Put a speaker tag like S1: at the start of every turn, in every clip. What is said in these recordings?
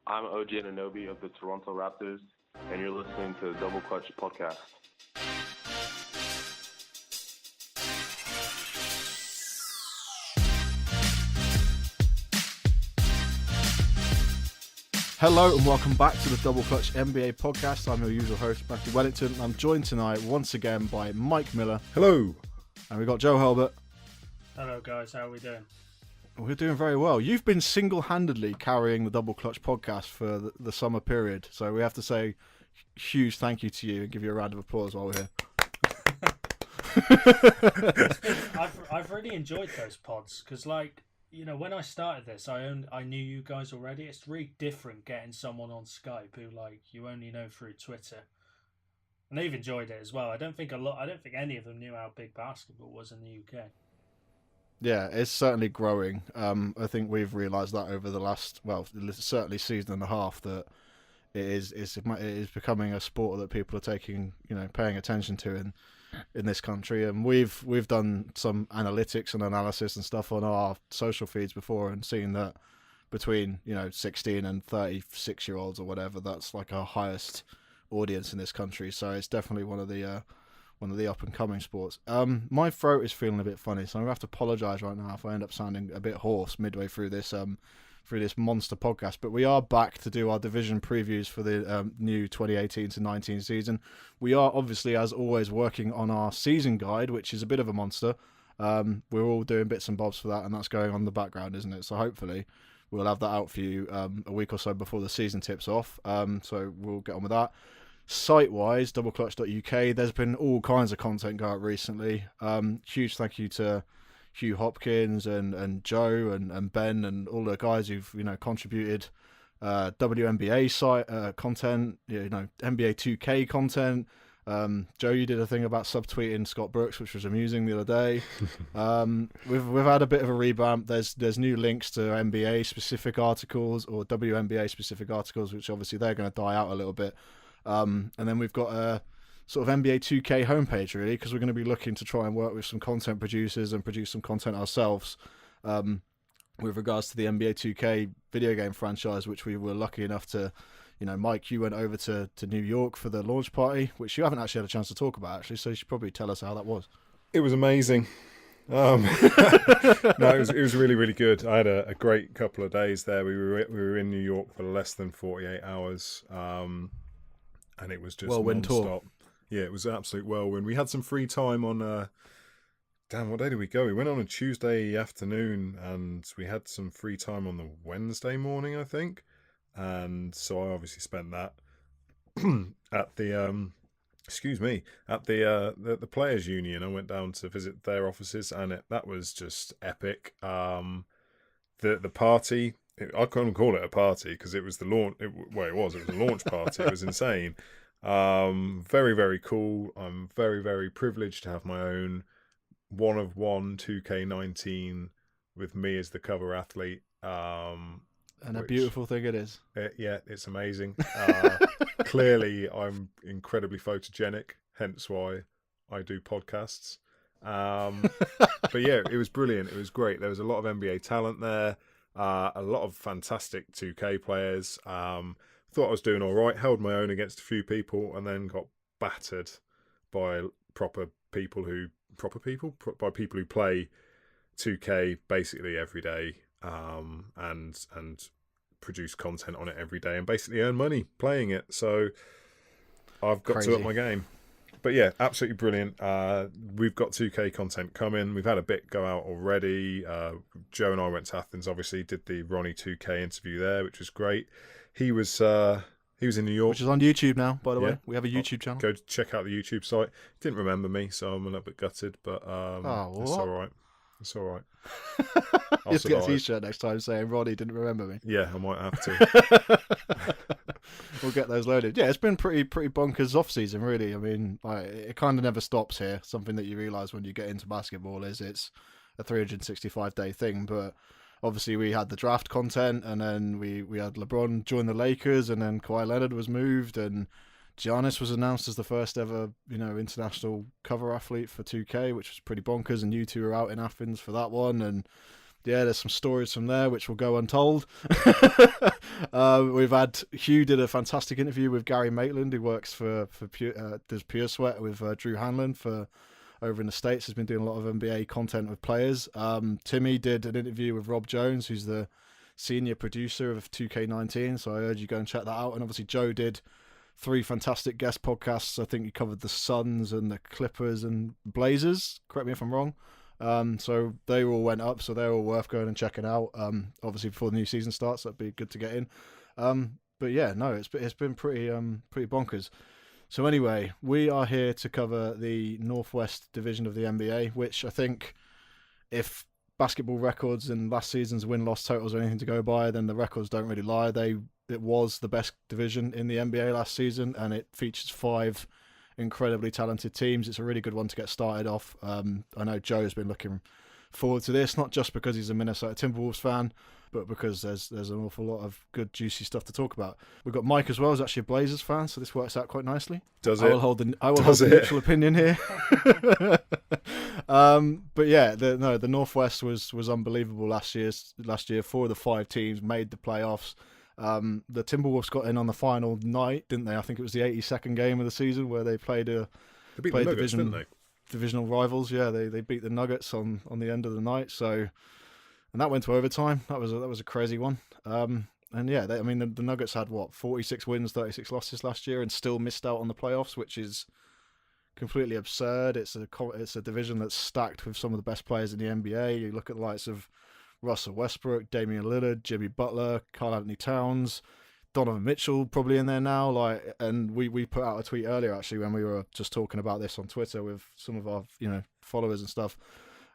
S1: I'm OG Anunoby of the Toronto Raptors, and you're listening to the Double Clutch Podcast.
S2: Hello and welcome back to the Double Clutch NBA podcast. I'm your usual host, Matthew Wellington. I'm joined tonight once again by Mike Miller.
S3: Hello.
S2: And we've got Joe Hulbert.
S4: Hello guys, how are we doing?
S2: We're doing very well. You've been single-handedly carrying the Double Clutch podcast for the summer period, so we have to say huge thank you to you and give you a round of applause while we're here.
S4: I've really enjoyed those pods because, when I started this, I knew you guys already. It's really different getting someone on Skype who you only know through Twitter, and they've enjoyed it as well. I don't think any of them knew how big basketball was in the UK.
S2: Yeah, it's certainly growing. I think we've realised that over the last, certainly season and a half, that it is becoming a sport that people are taking, paying attention to in this country. And we've done some analytics and analysis and stuff on our social feeds before, and seen that between 16 and 36-year-olds or whatever, that's like our highest audience in this country. So it's definitely one of the up and coming sports. My throat is feeling a bit funny, so I'm gonna have to apologise right now if I end up sounding a bit hoarse midway through this monster podcast. But we are back to do our division previews for the new 2018-19 season. We are obviously, as always, working on our season guide, which is a bit of a monster. We're all doing bits and bobs for that, and that's going on in the background, isn't it? So hopefully we'll have that out for you a week or so before the season tips off. So we'll get on with that. Site-wise, doubleclutch.uk, there's been all kinds of content go out recently. Huge thank you to Hugh Hopkins and Joe and Ben and all the guys who've contributed WNBA site content, NBA 2K content. Joe, you did a thing about subtweeting Scott Brooks, which was amusing the other day. We've had a bit of a revamp. There's new links to NBA specific articles or WNBA specific articles, which obviously they're going to die out a little bit. And then we've got a sort of NBA 2K homepage, really, because we're going to be looking to try and work with some content producers and produce some content ourselves with regards to the NBA 2K video game franchise, which we were lucky enough to, Mike, you went over to New York for the launch party, which you haven't actually had a chance to talk about, actually, so you should probably tell us how that was.
S3: It was amazing. No, it was really, really good. I had a great couple of days there. We were in New York for less than 48 hours. And it was just non-stop. Yeah, it was an absolute whirlwind. We had some free time on... what day did we go? We went on a Tuesday afternoon, and we had some free time on the Wednesday morning, I think. And so I obviously spent that at the... at the Players Union. I went down to visit their offices, and that was just epic. The party... I couldn't call it a party because it was the launch. It was a launch party. It was insane. Very, very cool. I'm very, very privileged to have my own 1-of-1 2K19 with me as the cover athlete. And
S2: a beautiful thing it is.
S3: It's amazing. Clearly, I'm incredibly photogenic, hence why I do podcasts. But yeah, it was brilliant. It was great. There was a lot of NBA talent there. A lot of fantastic 2K players. Thought I was doing all right. Held my own against a few people, and then got battered by people who play 2K basically every day, and produce content on it every day, and basically earn money playing it. So I've got to up my game. But yeah, absolutely brilliant. We've got 2K content coming. We've had a bit go out already. Joe and I went to Athens, obviously, did the Ronnie 2K interview there, which was great. He was in New York.
S2: Which is on YouTube now, by the way. We have a YouTube channel.
S3: Go check out the YouTube site. Didn't remember me, so I'm a little bit gutted, but it's all right. It's all right.
S2: You'll get a t-shirt next time saying Ronnie didn't remember me.
S3: Yeah, I might have to.
S2: We'll get those loaded. Yeah, it's been pretty bonkers off season, really. I mean, it kind of never stops here. Something that you realise when you get into basketball is it's a 365-day thing. But obviously, we had the draft content, and then we had LeBron join the Lakers, and then Kawhi Leonard was moved, and Giannis was announced as the first ever, international cover athlete for 2K, which was pretty bonkers. And you two were out in Athens for that one, and Yeah, there's some stories from there which will go untold. We've had Hugh did a fantastic interview with Gary Maitland, who works for does Pure Sweat with Drew Hanlon for over in the States. Has been doing a lot of NBA content with players. Timmy did an interview with Rob Jones, who's the senior producer of 2K19. So I urge you go and check that out. And obviously Joe did 3 fantastic guest podcasts. I think he covered the Suns and the Clippers and Blazers. Correct me if I'm wrong. So they all went up, so they're all worth going and checking out. Obviously before the new season starts, that'd be good to get in. But yeah, no, it's been pretty bonkers. So anyway, we are here to cover the Northwest Division of the NBA, which I think, if basketball records and last season's win-loss totals are anything to go by, then the records don't really lie. It was the best division in the NBA last season, and it features 5 incredibly talented teams. It's a really good one to get started off. I know Joe's been looking forward to this, not just because he's a Minnesota Timberwolves fan, but because there's an awful lot of good, juicy stuff to talk about. We've got Mike as well, who's actually a Blazers fan, so this works out quite nicely. I will hold the neutral opinion here. But yeah, the Northwest was unbelievable last year. 4 of the 5 teams made the playoffs. The Timberwolves got in on the final night, didn't they? I think it was the 82nd game of the season where they played
S3: They beat the Nuggets, didn't they?
S2: Divisional rivals. Yeah, they beat the Nuggets on the end of the night. So, and that went to overtime. That was a crazy one. And yeah, the Nuggets had 46 wins, 36 losses last year, and still missed out on the playoffs, which is completely absurd. It's a division that's stacked with some of the best players in the NBA. You look at the likes of Russell Westbrook, Damian Lillard, Jimmy Butler, Karl Anthony Towns, Donovan Mitchell probably in there now. And we put out a tweet earlier actually when we were just talking about this on Twitter with some of our followers and stuff,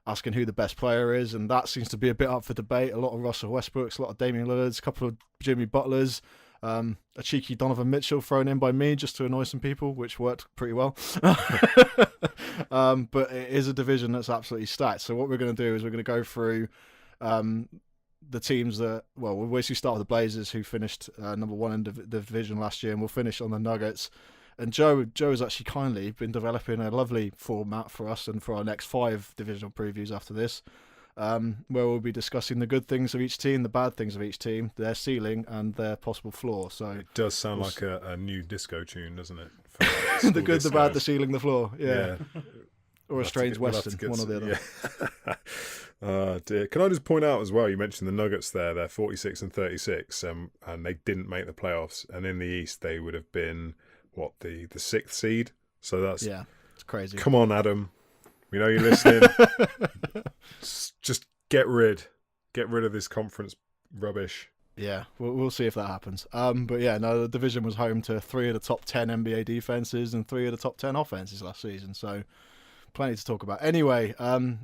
S2: asking who the best player is, and that seems to be a bit up for debate. A lot of Russell Westbrooks, a lot of Damian Lillards, a couple of Jimmy Butlers, a cheeky Donovan Mitchell thrown in by me just to annoy some people, which worked pretty well. But it is a division that's absolutely stacked. So what we're going to do is we're going to go through the teams that, we'll basically start with the Blazers, who finished number 1 in the division last year, and we'll finish on the Nuggets. And Joe has actually kindly been developing a lovely format for us and for our next 5 divisional previews after this, where we'll be discussing the good things of each team, the bad things of each team, their ceiling and their possible floor. So
S3: it does sound like a new disco tune, doesn't it?
S2: The good, the bad, the ceiling, the floor. Yeah. Or a strange western, one or the other.
S3: Yeah. Dear. Can I just point out as well, you mentioned the Nuggets there, they're 46 and 36, and they didn't make the playoffs. And in the East, they would have been, the 6th seed? So that's...
S2: Yeah, it's crazy.
S3: Come on, Adam. We know you're listening. Just get rid of this conference rubbish.
S2: Yeah, we'll see if that happens. But yeah, no, the division was home to 3 of the top 10 NBA defenses and 3 of the top 10 offenses last season, so plenty to talk about. Anyway,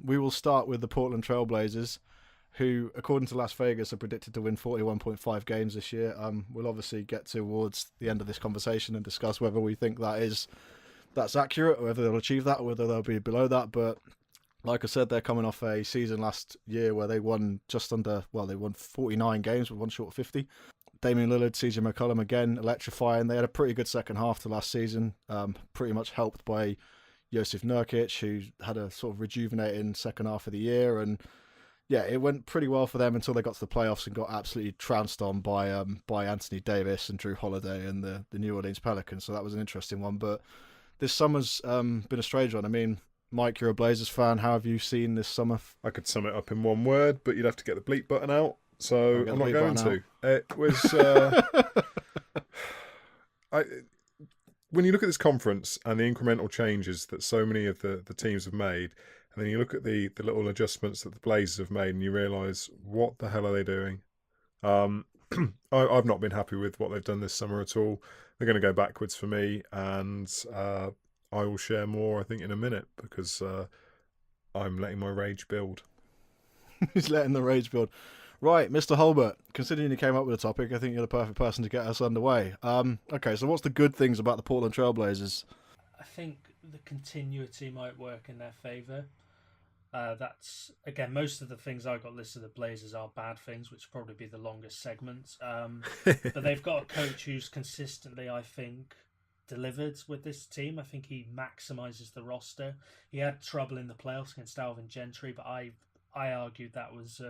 S2: we will start with the Portland Trail Blazers, who, according to Las Vegas, are predicted to win 41.5 games this year. We'll obviously get towards the end of this conversation and discuss whether we think that's accurate, or whether they'll achieve that, or whether they'll be below that. But like I said, they're coming off a season last year where they won they won 49 games with 1 short of 50. Damian Lillard, CJ McCollum again electrifying. They had a pretty good second half to last season, pretty much helped by Josef Nurkic, who had a sort of rejuvenating second half of the year. And yeah, it went pretty well for them until they got to the playoffs and got absolutely trounced on by Anthony Davis and Drew Holiday and the New Orleans Pelicans. So that was an interesting one. But this summer's been a strange one. I mean, Mike, you're a Blazers fan. How have you seen this summer?
S3: I could sum it up in one word, but you'd have to get the bleep button out. So I'm not going to. It was... when you look at this conference and the incremental changes that so many of the teams have made, and then you look at the little adjustments that the Blazers have made, and you realise, what the hell are they doing? I've not been happy with what they've done this summer at all. They're going to go backwards for me, and I will share more, I think, in a minute, because I'm letting my rage build.
S2: He's letting the rage build. Right, Mr. Hulbert, considering you came up with a topic, I think you're the perfect person to get us underway. Okay, so what's the good things about the Portland Trail Blazers?
S4: I think the continuity might work in their favour. That's, again, most of the things I got listed at Blazers are bad things, which will probably be the longest segment. But they've got a coach who's consistently, I think, delivered with this team. I think he maximises the roster. He had trouble in the playoffs against Alvin Gentry, but I argued that was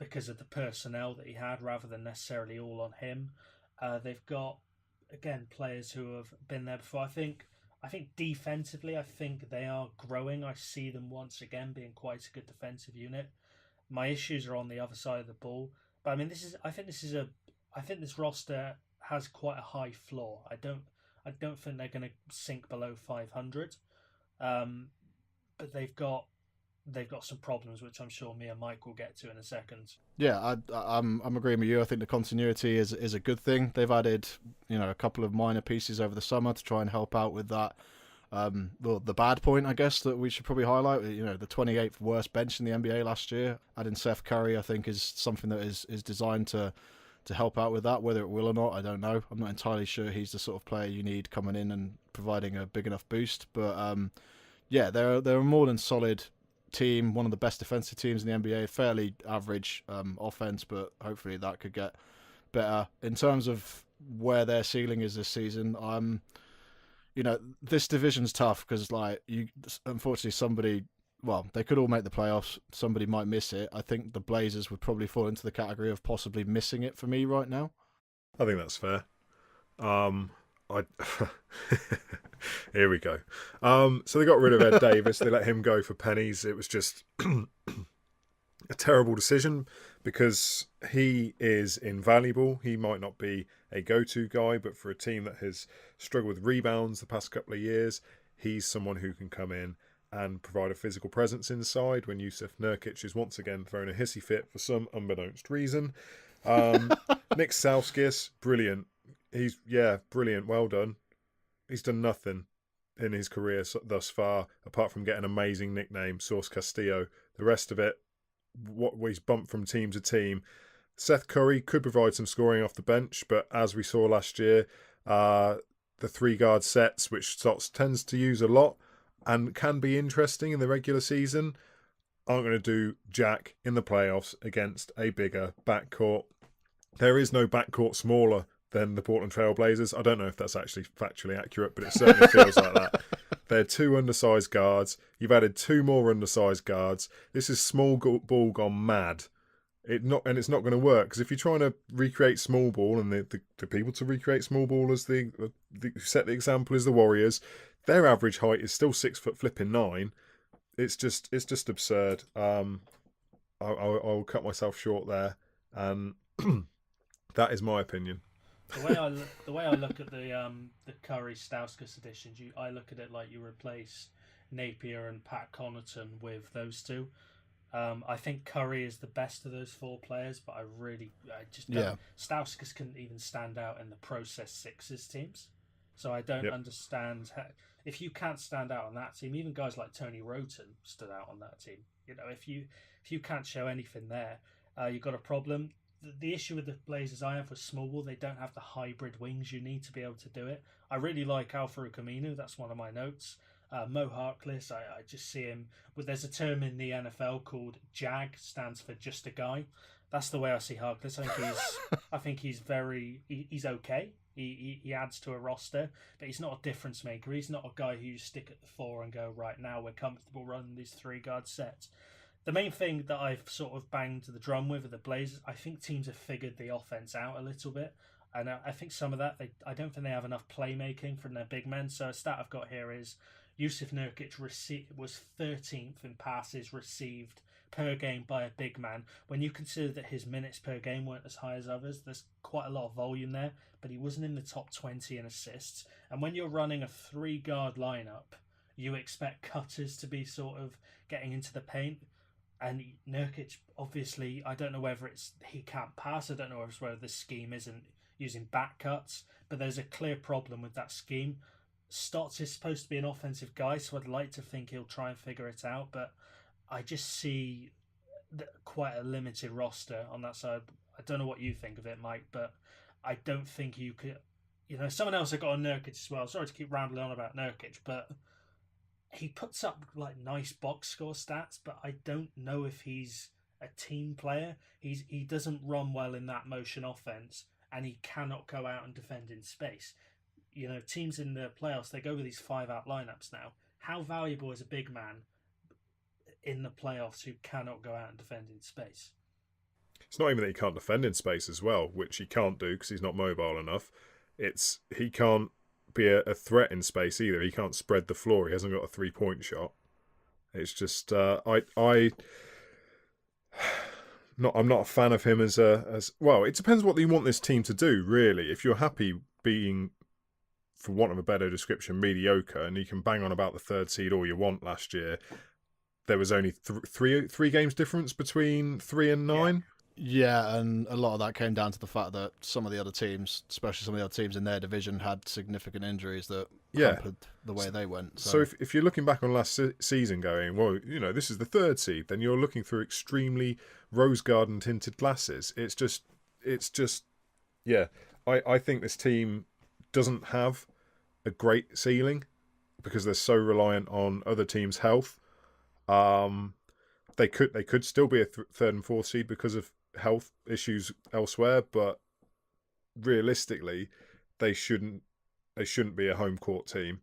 S4: because of the personnel that he had rather than necessarily all on him. They've got, again, players who have been there before. I think defensively, I think they are growing. I see them once again being quite a good defensive unit. My issues are on the other side of the ball. But I mean, I think this roster has quite a high floor. I don't think they're going to sink below 500. But they've got some problems, which I'm sure me and Mike will get to in a second.
S2: Yeah, I'm agreeing with you. I think the continuity is a good thing. They've added, a couple of minor pieces over the summer to try and help out with that. Well, the bad point, I guess, that we should probably highlight, the 28th worst bench in the NBA last year. Adding Seth Curry, I think, is something that is designed to help out with that. Whether it will or not, I don't know. I'm not entirely sure he's the sort of player you need coming in and providing a big enough boost. But yeah, they're a more than solid team, one of the best defensive teams in the NBA, fairly average offense, but hopefully that could get better. In terms of where their ceiling is this season, this division's tough because, unfortunately, they could all make the playoffs. Somebody might miss it. I think the Blazers would probably fall into the category of possibly missing it for me right now.
S3: I think that's fair. Here we go. So they got rid of Ed Davis. They let him go for pennies. It was just a terrible decision because he is invaluable. He might not be a go-to guy, but for a team that has struggled with rebounds the past couple of years, he's someone who can come in and provide a physical presence inside when Jusuf Nurkic is once again thrown a hissy fit for some unbeknownst reason. Nick Stauskas, brilliant. He's brilliant. Well done. He's done nothing in his career thus far, apart from getting an amazing nickname, Source Castillo. The rest of it, what he's bumped from team to team. Seth Curry could provide some scoring off the bench, but as we saw last year, the 3-guard sets, which Stotts tends to use a lot and can be interesting in the regular season, aren't going to do jack in the playoffs against a bigger backcourt. There is no backcourt smaller than the Portland Trail Blazers. I don't know if that's actually factually accurate, but it certainly feels like that. They're 2 undersized guards. You've added 2 more undersized guards. This is small ball gone mad. It's not going to work, because if you're trying to recreate small ball, and the people to recreate small ball as the set the example is the Warriors, their average height is still 6 foot flipping 9. It's just absurd. I'll cut myself short there, and that is my opinion.
S4: The way I look at the Curry Stauskas editions, I look at it like you replace Napier and Pat Connaughton with those two. I think Curry is the best of those 4 players, but I just don't. Yeah. Stauskas couldn't even stand out in the Process Sixers teams, so I don't understand if you can't stand out on that team. Even guys like Tony Roten stood out on that team. If you can't show anything there, you've got a problem. The issue with the Blazers I have with small ball, they don't have the hybrid wings you need to be able to do it. I really like Al-Farouq Aminu. That's one of my notes. Mo Harkless, I just see him. But there's a term in the NFL called JAG, stands for just a guy. That's the way I see Harkless. I think he's he's okay. He adds to a roster, but he's not a difference maker. He's not a guy who you stick at the 4 and go, right now we're comfortable running these 3-guard sets. The main thing that I've sort of banged the drum with are the Blazers. I think teams have figured the offense out a little bit. And I think some of that, I don't think they have enough playmaking from their big men. So a stat I've got here is Jusuf Nurkic was 13th in passes received per game by a big man. When you consider that his minutes per game weren't as high as others, there's quite a lot of volume there, but he wasn't in the top 20 in assists. And when you're running a 3-guard lineup, you expect cutters to be sort of getting into the paint. And Nurkic, obviously, I don't know whether it's he can't pass. I don't know whether the scheme isn't using back cuts, but there's a clear problem with that scheme. Stotts is supposed to be an offensive guy, so I'd like to think he'll try and figure it out, but I just see quite a limited roster on that side. I don't know what you think of it, Mike, but I don't think you could... someone else had got on Nurkic as well. Sorry to keep rambling on about Nurkic, but he puts up nice box score stats, but I don't know if he's a team player. He doesn't run well in that motion offense, and he cannot go out and defend in space. Teams in the playoffs, they go with these 5-out lineups now. How valuable is a big man in the playoffs who cannot go out and defend in space?
S3: It's not even that he can't defend in space as well, which he can't do because he's not mobile enough. It's he can't be a threat in space either. He can't spread the floor. He hasn't got a 3-point shot. It's just I'm not a fan of him as well. It depends what you want this team to do, really. If you're happy being, for want of a better description, mediocre, and you can bang on about the 3rd seed all you want last year. There was only three games difference between 3 and 9.
S2: Yeah, and a lot of that came down to the fact that some of the other teams, especially some of the other teams in their division, had significant injuries that hampered the way they went.
S3: So if you're looking back on last season going, well, this is the 3rd seed, then you're looking through extremely rose garden tinted glasses. It's just, yeah. I think this team doesn't have a great ceiling because they're so reliant on other teams' health. They could still be a 3rd and 4th seed because of health issues elsewhere, but realistically, they shouldn't be a home court team.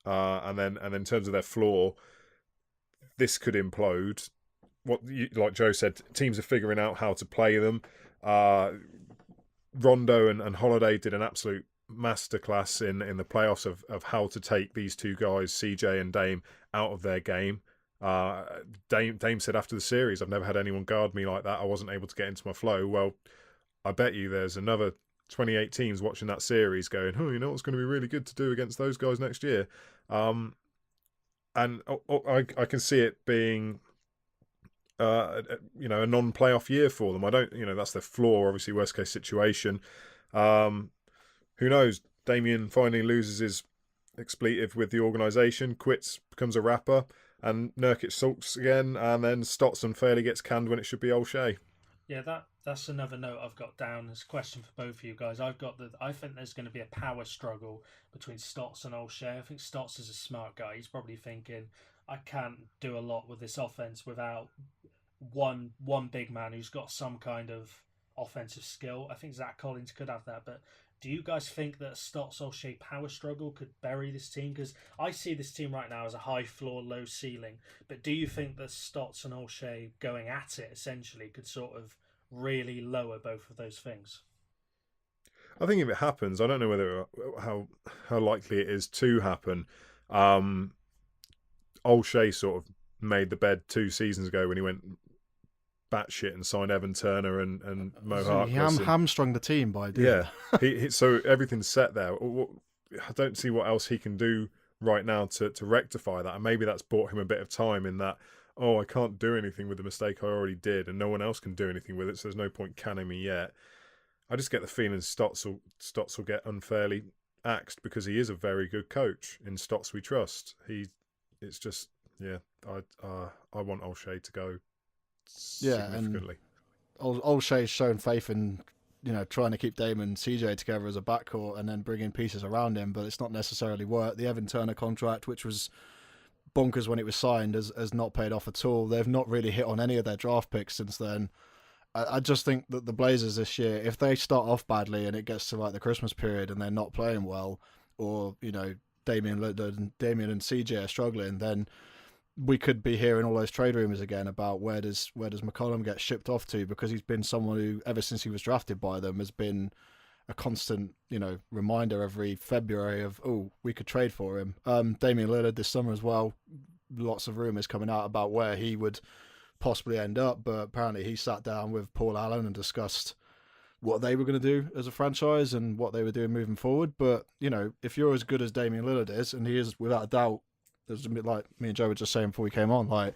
S3: And then in terms of their floor, this could implode. Like Joe said, teams are figuring out how to play them. Rondo and Holiday did an absolute masterclass in the playoffs of how to take these two guys, CJ and Dame, out of their game. Dame said after the series, I've never had anyone guard me like that. I wasn't able to get into my flow. Well, I bet you there's another 28 teams watching that series going, oh, you know what's going to be really good to do against those guys next year. And I can see it being a non-playoff year for them. I don't, that's their floor, obviously worst case situation. Who knows? Damian finally loses his expletive with the organisation, quits, becomes a rapper, and Nurkic sulks again, and then Stotts unfairly gets canned when it should be O'Shea.
S4: Yeah, that's another note I've got down as a question for both of you guys. I think there's going to be a power struggle between Stotts and O'Shea. I think Stotts is a smart guy. He's probably thinking, I can't do a lot with this offense without one big man who's got some kind of offensive skill. I think Zach Collins could have that, but do you guys think that a Stotts-O'Shea power struggle could bury this team? Because I see this team right now as a high floor, low ceiling. But do you think that Stotts and O'Shea going at it essentially could sort of really lower both of those things?
S3: I think if it happens, I don't know whether how likely it is to happen. O'Shea sort of made the bed 2 seasons ago when he went batshit and signed Evan Turner and Mo Harkless.
S2: He hamstrung the team by doing
S3: that. So everything's set there. I don't see what else he can do right now to rectify that. And maybe that's bought him a bit of time in that, I can't do anything with the mistake I already did and no one else can do anything with it, so there's no point canning me yet. I just get the feeling Stotts will get unfairly axed because he is a very good coach. In Stotts we trust. I want O'Shea to go significantly.
S2: And O'Shea's shown faith in trying to keep Dame and CJ together as a backcourt and then bring in pieces around him, but it's not necessarily worked. The Evan Turner contract, which was bonkers when it was signed, has not paid off at all. They've not really hit on any of their draft picks since then. I just think that the Blazers this year, if they start off badly and it gets to like the Christmas period and they're not playing well, or Damian and CJ are struggling, then we could be hearing all those trade rumors again about where does McCollum get shipped off to, because he's been someone who, ever since he was drafted by them, has been a constant, reminder every February of, we could trade for him. Damian Lillard this summer as well. Lots of rumors coming out about where he would possibly end up, but apparently he sat down with Paul Allen and discussed what they were going to do as a franchise and what they were doing moving forward. But, if you're as good as Damian Lillard is, and he is without a doubt, there's a bit like me and Joe were just saying before we came on, like,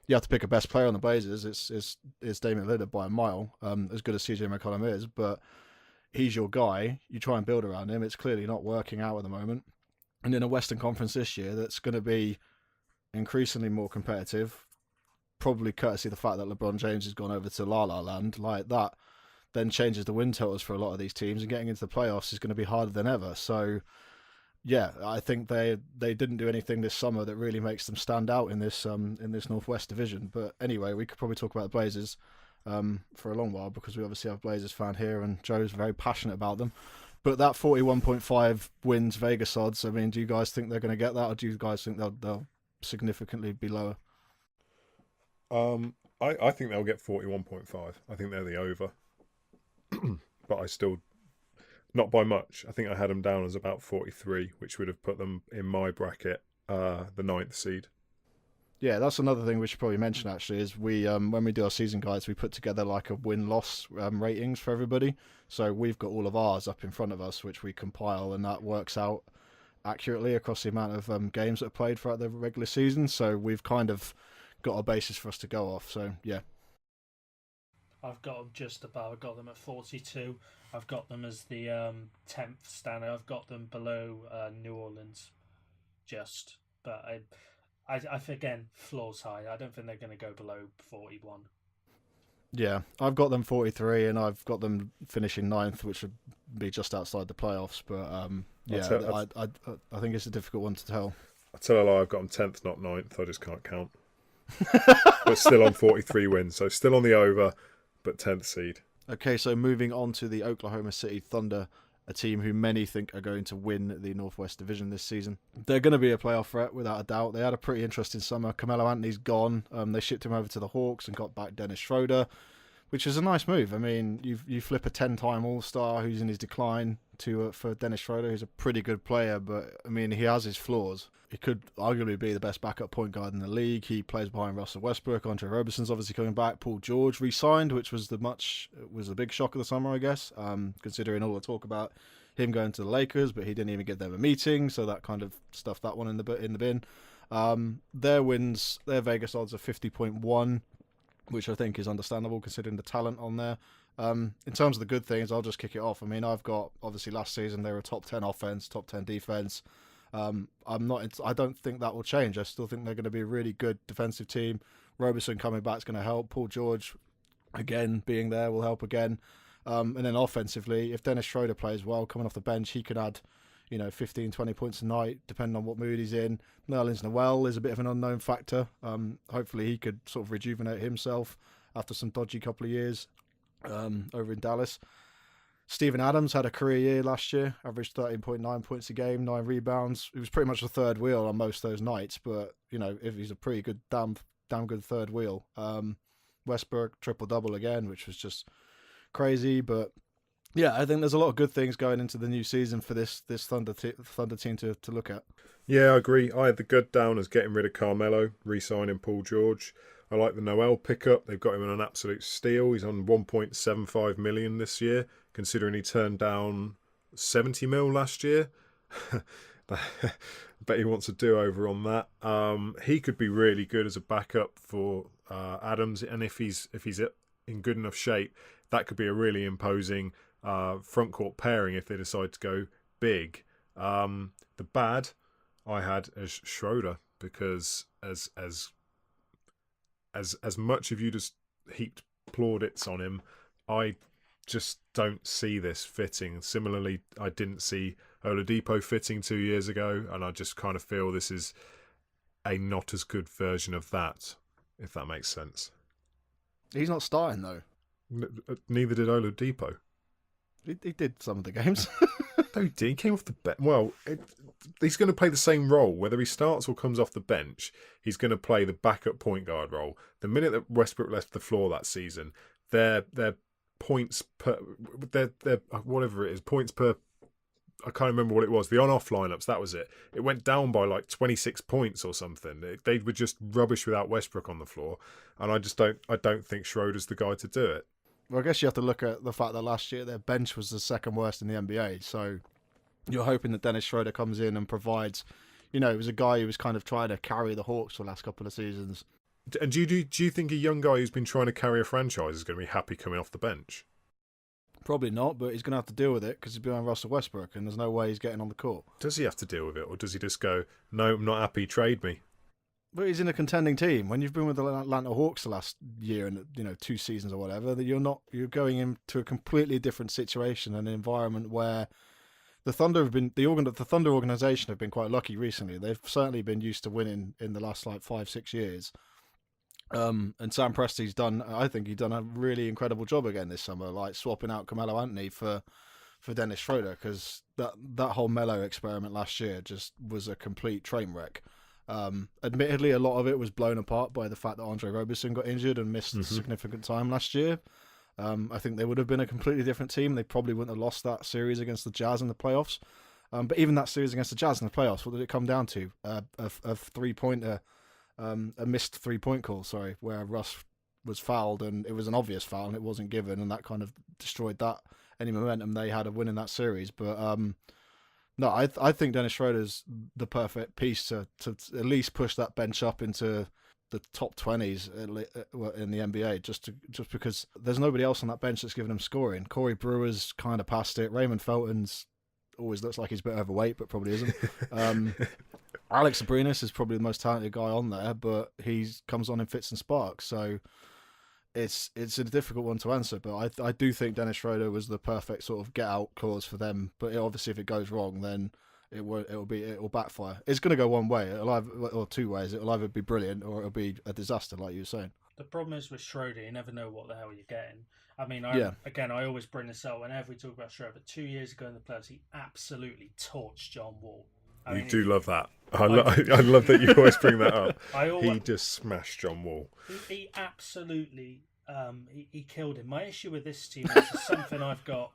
S2: you have to pick a best player on the Blazers. It's Damian Lillard by a mile, as good as CJ McCollum is, but he's your guy. You try and build around him. It's clearly not working out at the moment. And in a Western Conference this year, that's going to be increasingly more competitive, probably courtesy of the fact that LeBron James has gone over to La La Land, like that then changes the win totals for a lot of these teams, and getting into the playoffs is going to be harder than ever. So, yeah, I think they didn't do anything this summer that really makes them stand out in this Northwest division. But anyway, we could probably talk about the Blazers for a long while, because we obviously have a Blazers fan here, and Joe's very passionate about them. But that 41.5 wins Vegas odds, I mean, do you guys think they're going to get that, or do you guys think they'll significantly be lower?
S3: I think they'll get 41.5. I think they're the over. But I still, not by much. I think I had them down as about 43, which would have put them in my bracket, the 9th seed.
S2: Yeah, that's another thing we should probably mention, actually, is we when we do our season guides, we put together like a win-loss ratings for everybody. So we've got all of ours up in front of us, which we compile, and that works out accurately across the amount of games that are played throughout the regular season. So we've kind of got a basis for us to go off. So, yeah.
S4: I've got them just above. I've got them at 42. I've got them as the 10th standard. I've got them below New Orleans, just. But I again, floor's high. I don't think they're going to go below 41.
S2: Yeah, I've got them 43, and I've got them finishing 9th, which would be just outside the playoffs. But I think it's a difficult one to tell.
S3: I tell a lie, I've got them 10th, not 9th. I just can't count. But still on 43 wins, so still on the over, but 10th seed.
S2: Okay, so moving on to the Oklahoma City Thunder, a team who many think are going to win the Northwest Division this season. They're going to be a playoff threat, without a doubt. They had a pretty interesting summer. Carmelo Anthony's gone. They shipped him over to the Hawks and got back Dennis Schroeder, which is a nice move. I mean, you flip a 10-time All-Star who's in his decline for Dennis Schroeder, who's a pretty good player, but, I mean, he has his flaws. He could arguably be the best backup point guard in the league. He plays behind Russell Westbrook. Andre Roberson's obviously coming back. Paul George re-signed, which was the big shock of the summer, I guess, considering all the talk about him going to the Lakers, but he didn't even give them a meeting, so that kind of stuffed that one in the bin. Their Vegas odds are 50.1, which I think is understandable considering the talent on there. In terms of the good things, I'll just kick it off. I mean, I've got, obviously last season they were top 10 offense, top 10 defense. I don't think that will change. I still think they're going to be a really good defensive team. Roberson coming back is going to help. Paul George, again, being there will help again. And then offensively, if Dennis Schroeder plays well, coming off the bench, he could add, 15, 20 points a night, depending on what mood he's in. Nerlens Noel is a bit of an unknown factor. Hopefully he could sort of rejuvenate himself after some dodgy couple of years over in Dallas. Steven Adams had a career year last year, averaged 13.9 points a game, 9 rebounds. He was pretty much the third wheel on most of those nights, but, if he's a pretty good, damn good third wheel. Westbrook, triple-double again, which was just crazy, but yeah, I think there's a lot of good things going into the new season for this Thunder team to look at.
S3: Yeah, I agree. I had the good down as getting rid of Carmelo, re-signing Paul George. I like the Noel pickup. They've got him in an absolute steal. He's on $1.75 million this year, considering he turned down $70 million last year. I bet he wants a do-over on that. He could be really good as a backup for Adams, and if he's in good enough shape, that could be a really imposing front court pairing if they decide to go big. The bad I had as Schroeder, because as much of you just heaped plaudits on him, I just don't see this fitting. Similarly, I didn't see Oladipo fitting 2 years ago, and I just kind of feel this is a not as good version of that, if that makes sense.
S2: He's not starting, though.
S3: Neither did Oladipo.
S2: He did some of the games.
S3: No, he did. He came off the bench. Well, he's going to play the same role. Whether he starts or comes off the bench, he's going to play the backup point guard role. The minute that Westbrook left the floor that season, their points per... their whatever it is, points per... I can't remember what it was. The on-off lineups, that was it. It went down by like 26 points or something. They were just rubbish without Westbrook on the floor. And I don't think Schroeder's the guy to do it.
S2: Well, I guess you have to look at the fact that last year their bench was the second worst in the NBA. So you're hoping that Dennis Schroeder comes in and provides, he was a guy who was kind of trying to carry the Hawks for the last couple of seasons.
S3: And do you think a young guy who's been trying to carry a franchise is going to be happy coming off the bench?
S2: Probably not, but he's going to have to deal with it because he's behind Russell Westbrook and there's no way he's getting on the court.
S3: Does he have to deal with it, or does he just go, no, I'm not happy, trade me?
S2: But he's in a contending team. When you've been with the Atlanta Hawks the last year and 2 seasons or whatever, that you're going into a completely different situation, an environment where the Thunder have been the Thunder organization have been quite lucky recently. They've certainly been used to winning in the last 5-6 years. And Sam Presti's done a really incredible job again this summer, like swapping out Carmelo Anthony for Dennis Schroeder, because that whole Melo experiment last year just was a complete train wreck. Admittedly, a lot of it was blown apart by the fact that Andre Roberson got injured and missed significant time last year. I think they would have been a completely different team. They probably wouldn't have lost that series against the Jazz in the playoffs. But even that series against the Jazz in the playoffs, what did it come down to? A three-pointer, a missed three-point call, where Russ was fouled, and it was an obvious foul, and it wasn't given, and that kind of destroyed any momentum they had of winning that series. But no, I think Dennis Schroeder's the perfect piece to at least push that bench up into the top 20s in the NBA, just because there's nobody else on that bench that's giving him scoring. Corey Brewer's kind of past it. Raymond Felton's always looks like he's a bit overweight, but probably isn't. Alex Abrinas is probably the most talented guy on there, but he comes on in fits and starts. So it's a difficult one to answer. But I do think Dennis Schroeder was the perfect sort of get out clause for them. But obviously, if it goes wrong, then it will backfire. It's going to go one way, or two ways. It'll either be brilliant or it'll be a disaster, like you were saying.
S4: The problem is with Schroeder, you never know what the hell you're getting. I mean, I always bring this up whenever we talk about Schroeder. 2 years ago in the playoffs, he absolutely torched John Wall.
S3: I mean, do love that. I love that you always bring that up. He just smashed John Wall.
S4: He absolutely he killed him. My issue with this team is something I've got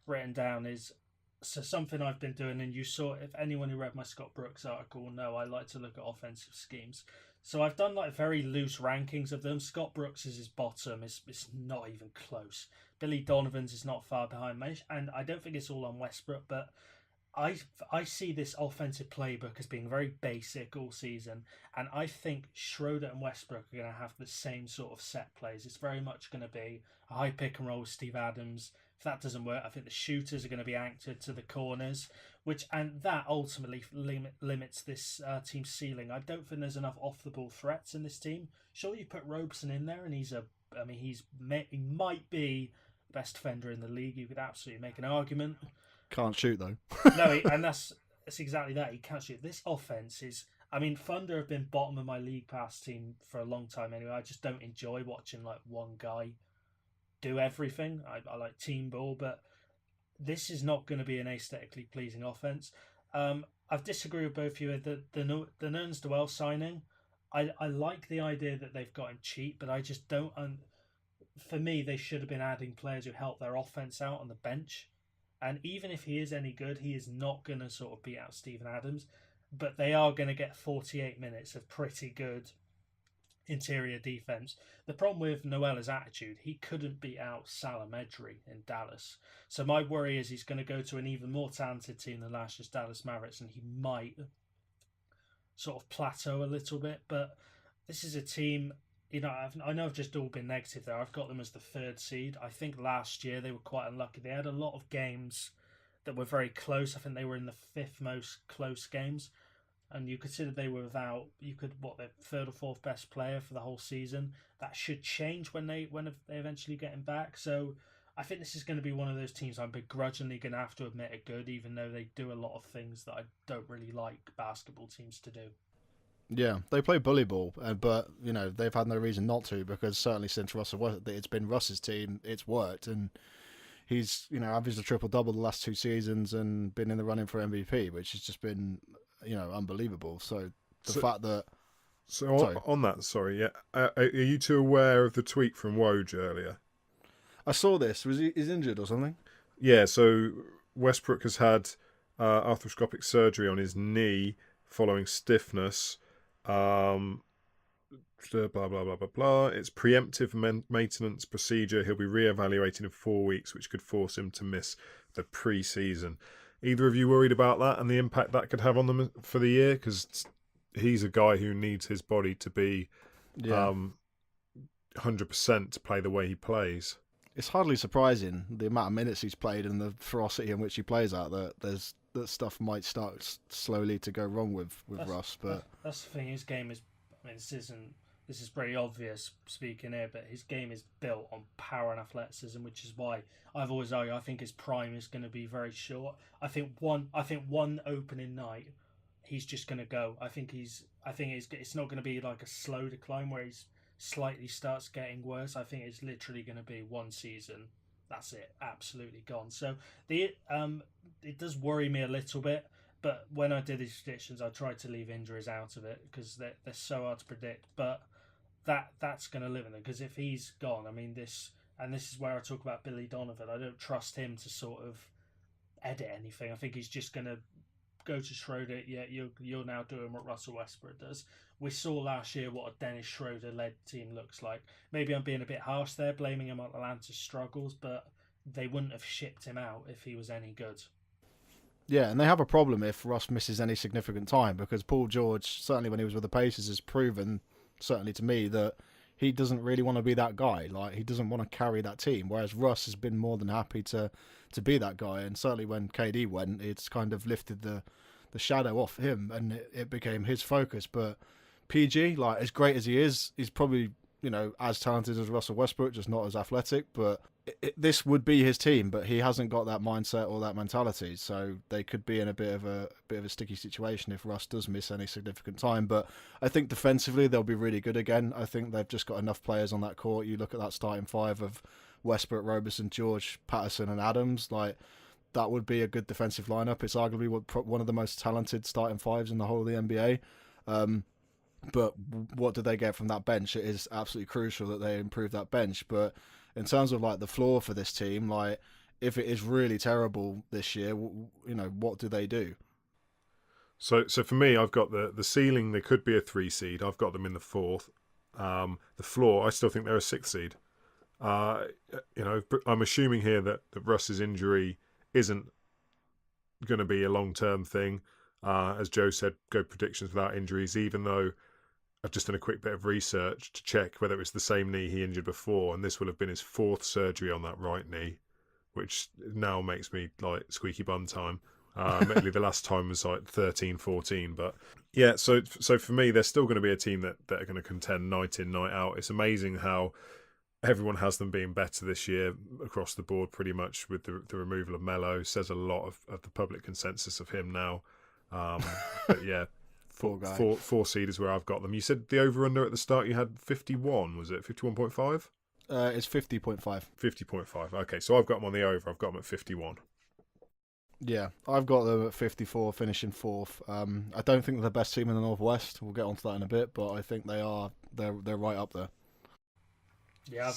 S4: written down is something I've been doing, and you saw, if anyone who read my Scott Brooks article will know I like to look at offensive schemes. So I've done like very loose rankings of them. Scott Brooks is his bottom. It's not even close. Billy Donovan's is not far behind. And I don't think it's all on Westbrook, but I see this offensive playbook as being very basic all season. And I think Schroeder and Westbrook are going to have the same sort of set plays. It's very much going to be a high pick and roll with Steve Adams. If that doesn't work, I think the shooters are going to be anchored to the corners, and that ultimately limits this team's ceiling. I don't think there's enough off the ball threats in this team. Sure, you put Robeson in there, and he might be the best defender in the league. You could absolutely make an argument.
S2: Can't shoot though.
S4: No, and that's exactly that. He can't shoot. This offense is. I mean, Thunder have been bottom of my league pass team for a long time anyway. I just don't enjoy watching like one guy do everything. I like team ball, but this is not going to be an aesthetically pleasing offense. I've disagreed with both of you. The Nerlens Noel signing, I like the idea that they've got him cheap, but I just don't. For me, they should have been adding players who help their offense out on the bench. And even if he is any good, he is not going to sort of beat out Steven Adams. But they are going to get 48 minutes of pretty good interior defense. The problem with Noel's attitude, he couldn't beat out Salah Medri in Dallas. So my worry is he's going to go to an even more talented team than last year's Dallas Mavericks, and he might sort of plateau a little bit. But this is a team, I know I've just all been negative there. I've got them as the 3rd seed. I think last year they were quite unlucky. They had a lot of games that were very close. I think they were in the 5th most close games. And you consider they were without, their 3rd or 4th best player for the whole season. That should change when they eventually get him back. So I think this is going to be one of those teams I'm begrudgingly going to have to admit are good, even though they do a lot of things that I don't really like basketball teams to do.
S2: Yeah, they play bully ball, but they've had no reason not to, because certainly since it's been Russ's team, it's worked, and he's averaged a triple-double the last 2 seasons and been in the running for MVP, which has just been unbelievable. So the fact that
S3: on that, are you two aware of the tweet from Woj earlier?
S2: I saw this. He's injured or something?
S3: Yeah. So Westbrook has had arthroscopic surgery on his knee following stiffness. Blah blah blah blah blah blah. It's preemptive maintenance procedure. He'll be reevaluated in 4 weeks, which could force him to miss the pre-season. Either of you worried about that and the impact that could have on them for the year? Because he's a guy who needs his body to be 100% to play the way he plays.
S2: It's hardly surprising the amount of minutes he's played and the ferocity in which he plays at that stuff might start slowly to go wrong with Russ. But
S4: that's the thing. His game is. I mean, this is pretty obvious speaking here, but his game is built on power and athleticism, which is why I've always argued I think his prime is going to be very short. I think one opening night he's just going to go. I think it's not going to be like a slow decline where he's slightly starts getting worse. I think it's literally going to be one season. That's it, absolutely gone. So it does worry me a little bit, But when I did these predictions, I tried to leave injuries out of it because they're so hard to predict. But that's going to live in them, because if he's gone, I mean, this is where I talk about Billy Donovan. I don't trust him to sort of edit anything. I think he's just going to go to Schroeder. Yeah, you're now doing what Russell Westbrook does. We saw last year what a Dennis Schroeder-led team looks like. Maybe I'm being a bit harsh there, blaming him on Atlanta's struggles, but they wouldn't have shipped him out if he was any good.
S2: Yeah, and they have a problem if Russ misses any significant time, because Paul George, certainly when he was with the Pacers, has proven, certainly to me, that he doesn't really want to be that guy. Like, he doesn't want to carry that team, whereas Russ has been more than happy to be that guy. And certainly when KD went, it's kind of lifted the shadow off him, and it became his focus. But PG, like, as great as he is, he's probably, as talented as Russell Westbrook, just not as athletic. But this would be his team, but he hasn't got that mindset or that mentality. So they could be in a bit of a sticky situation if Russ does miss any significant time. But I think defensively they'll be really good again. I think they've just got enough players on that court. You look at that starting five of Westbrook, Roberson, George, Patterson, and Adams. Like, that would be a good defensive lineup. It's arguably one of the most talented starting fives in the whole of the NBA. But what do they get from that bench? It is absolutely crucial that they improve that bench. But in terms of like the floor for this team, like, if it is really terrible this year, what do they do?
S3: So for me, I've got the ceiling. They could be a 3 seed. I've got them in the 4th. The floor, I still think they're a 6 seed. I'm assuming here that Russ's injury isn't going to be a long-term thing. As Joe said, go predictions without injuries, even though I've just done a quick bit of research to check whether it's the same knee he injured before, and this will have been his 4th surgery on that right knee, which now makes me like squeaky bum time. Maybe the last time was like 13, 14. But yeah, so for me, they're still going to be a team that are going to contend night in, night out. It's amazing how everyone has them being better this year across the board, pretty much, with the removal of Melo. Says a lot of the public consensus of him now. But yeah, 4 seed is where I've got them. You said the over-under at the start, you had 51, was it? 51.5?
S2: It's 50.5.
S3: 50.5. Okay, so I've got them on the over. I've got them at 51.
S2: Yeah, I've got them at 54, finishing 4th. I don't think they're the best team in the Northwest. We'll get onto that in a bit, but I think they are. They're right up there.
S4: Yeah,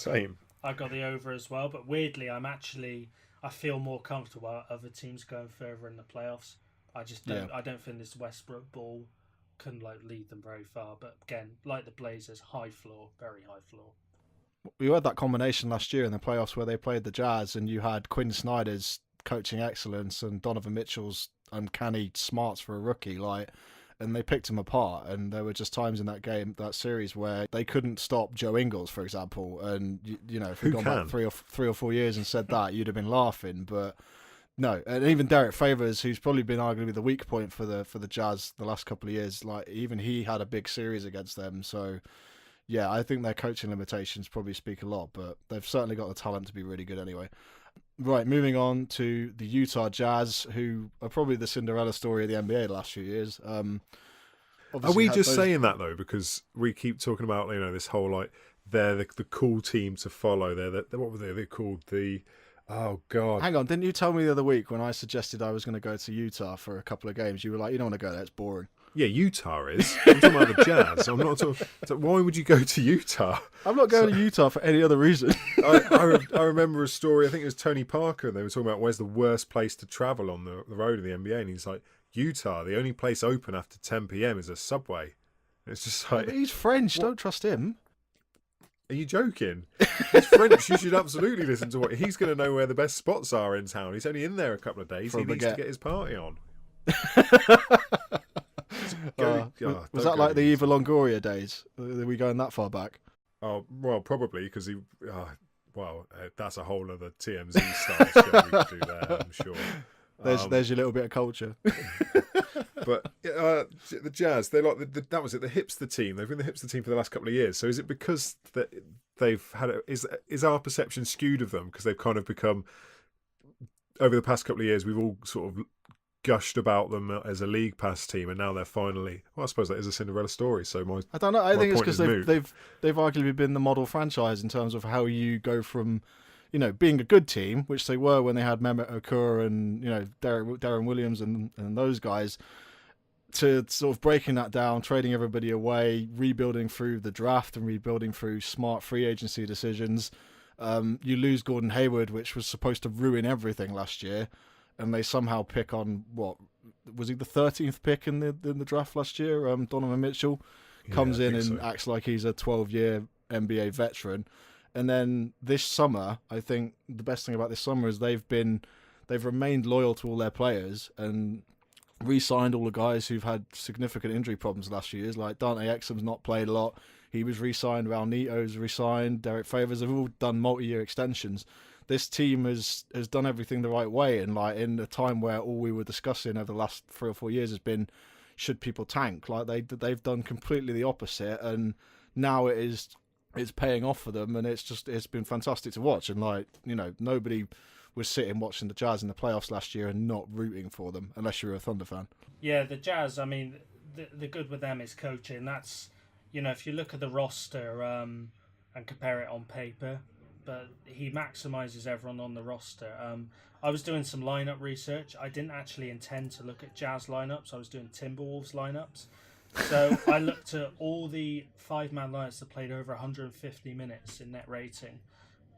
S4: I've got the over as well, but weirdly, I feel more comfortable about other teams going further in the playoffs. I just don't. Yeah. I don't think this Westbrook ball can lead them very far. But again, like the Blazers, high floor, very high floor.
S2: We had that combination last year in the playoffs where they played the Jazz, and you had Quinn Snyder's coaching excellence and Donovan Mitchell's uncanny smarts for a rookie, and they picked him apart. And there were just times in that series where they couldn't stop Joe Ingles, for example. And if we'd gone back 3 or 4 years and said that, you'd have been laughing. But no, and even Derek Favors, who's probably been arguably the weak point for the Jazz the last couple of years, even he had a big series against them. So yeah, I think their coaching limitations probably speak a lot, but they've certainly got the talent to be really good anyway. Right, moving on to the Utah Jazz, who are probably the Cinderella story of the NBA the last few years.
S3: Are we just saying that though because we keep talking about this whole they're the cool team to follow? What were they? They're called the Oh, God.
S2: Hang on, didn't you tell me the other week when I suggested I was going to go to Utah for a couple of games, you were like, you don't want to go there, it's boring.
S3: Yeah, Utah is. I'm talking about the Jazz. I'm not talking... So why would you go to Utah?
S2: I'm not going to Utah for any other reason.
S3: I remember a story, I think it was Tony Parker, and they were talking about where's the worst place to travel on the road of the NBA, and he's like, Utah, the only place open after 10 p.m. is a Subway. And it's just like...
S2: But he's French, don't trust him.
S3: Are you joking? He's French. You should absolutely listen to what he's going to know where the best spots are in town. He's only in there a couple of days. He needs to get his party on.
S2: Was that like the Eva Longoria days? Are we going that far back?
S3: Oh well, probably because he. That's a whole other TMZ style show we could do there. I'm sure.
S2: There's your little bit of culture.
S3: But the Jazz, they're like that was it. The hipster team. They've been the hipster team for the last couple of years. So is it because that they've had? Is our perception skewed of them because they've kind of become over the past couple of years? We've all sort of gushed about them as a league pass team, and now they're finally. Well, I suppose that is a Cinderella story. So I don't know.
S2: I think it's because they've arguably been the model franchise in terms of how you go from being a good team, which they were when they had Mehmet Okur and, Darren Williams and those guys, to sort of breaking that down, trading everybody away, rebuilding through the draft and rebuilding through smart free agency decisions. You lose Gordon Hayward, which was supposed to ruin everything last year, and they somehow pick on, what, was he the 13th pick in the draft last year? Donovan Mitchell comes in and acts like he's a 12-year NBA veteran. And then this summer, I think the best thing about this summer is they've remained loyal to all their players and re-signed all the guys who've had significant injury problems the last few years. Like Dante Exum's not played a lot. He was re-signed. Raul Neto's re-signed. Derek Favors have all done multi-year extensions. This team has done everything the right way. And like in a time where all we were discussing over the last 3 or 4 years has been, should people tank? Like they've done completely the opposite. And now it's paying off for them. And it's been fantastic to watch. And like, nobody was sitting watching the Jazz in the playoffs last year and not rooting for them, unless you're a Thunder fan.
S4: Yeah, the Jazz, I mean, the good with them is coaching. That's, if you look at the roster and compare it on paper, but he maximises everyone on the roster. I was doing some lineup research. I didn't actually intend to look at Jazz lineups. I was doing Timberwolves lineups. So I looked at all the 5-man lineups that played over 150 minutes in net rating.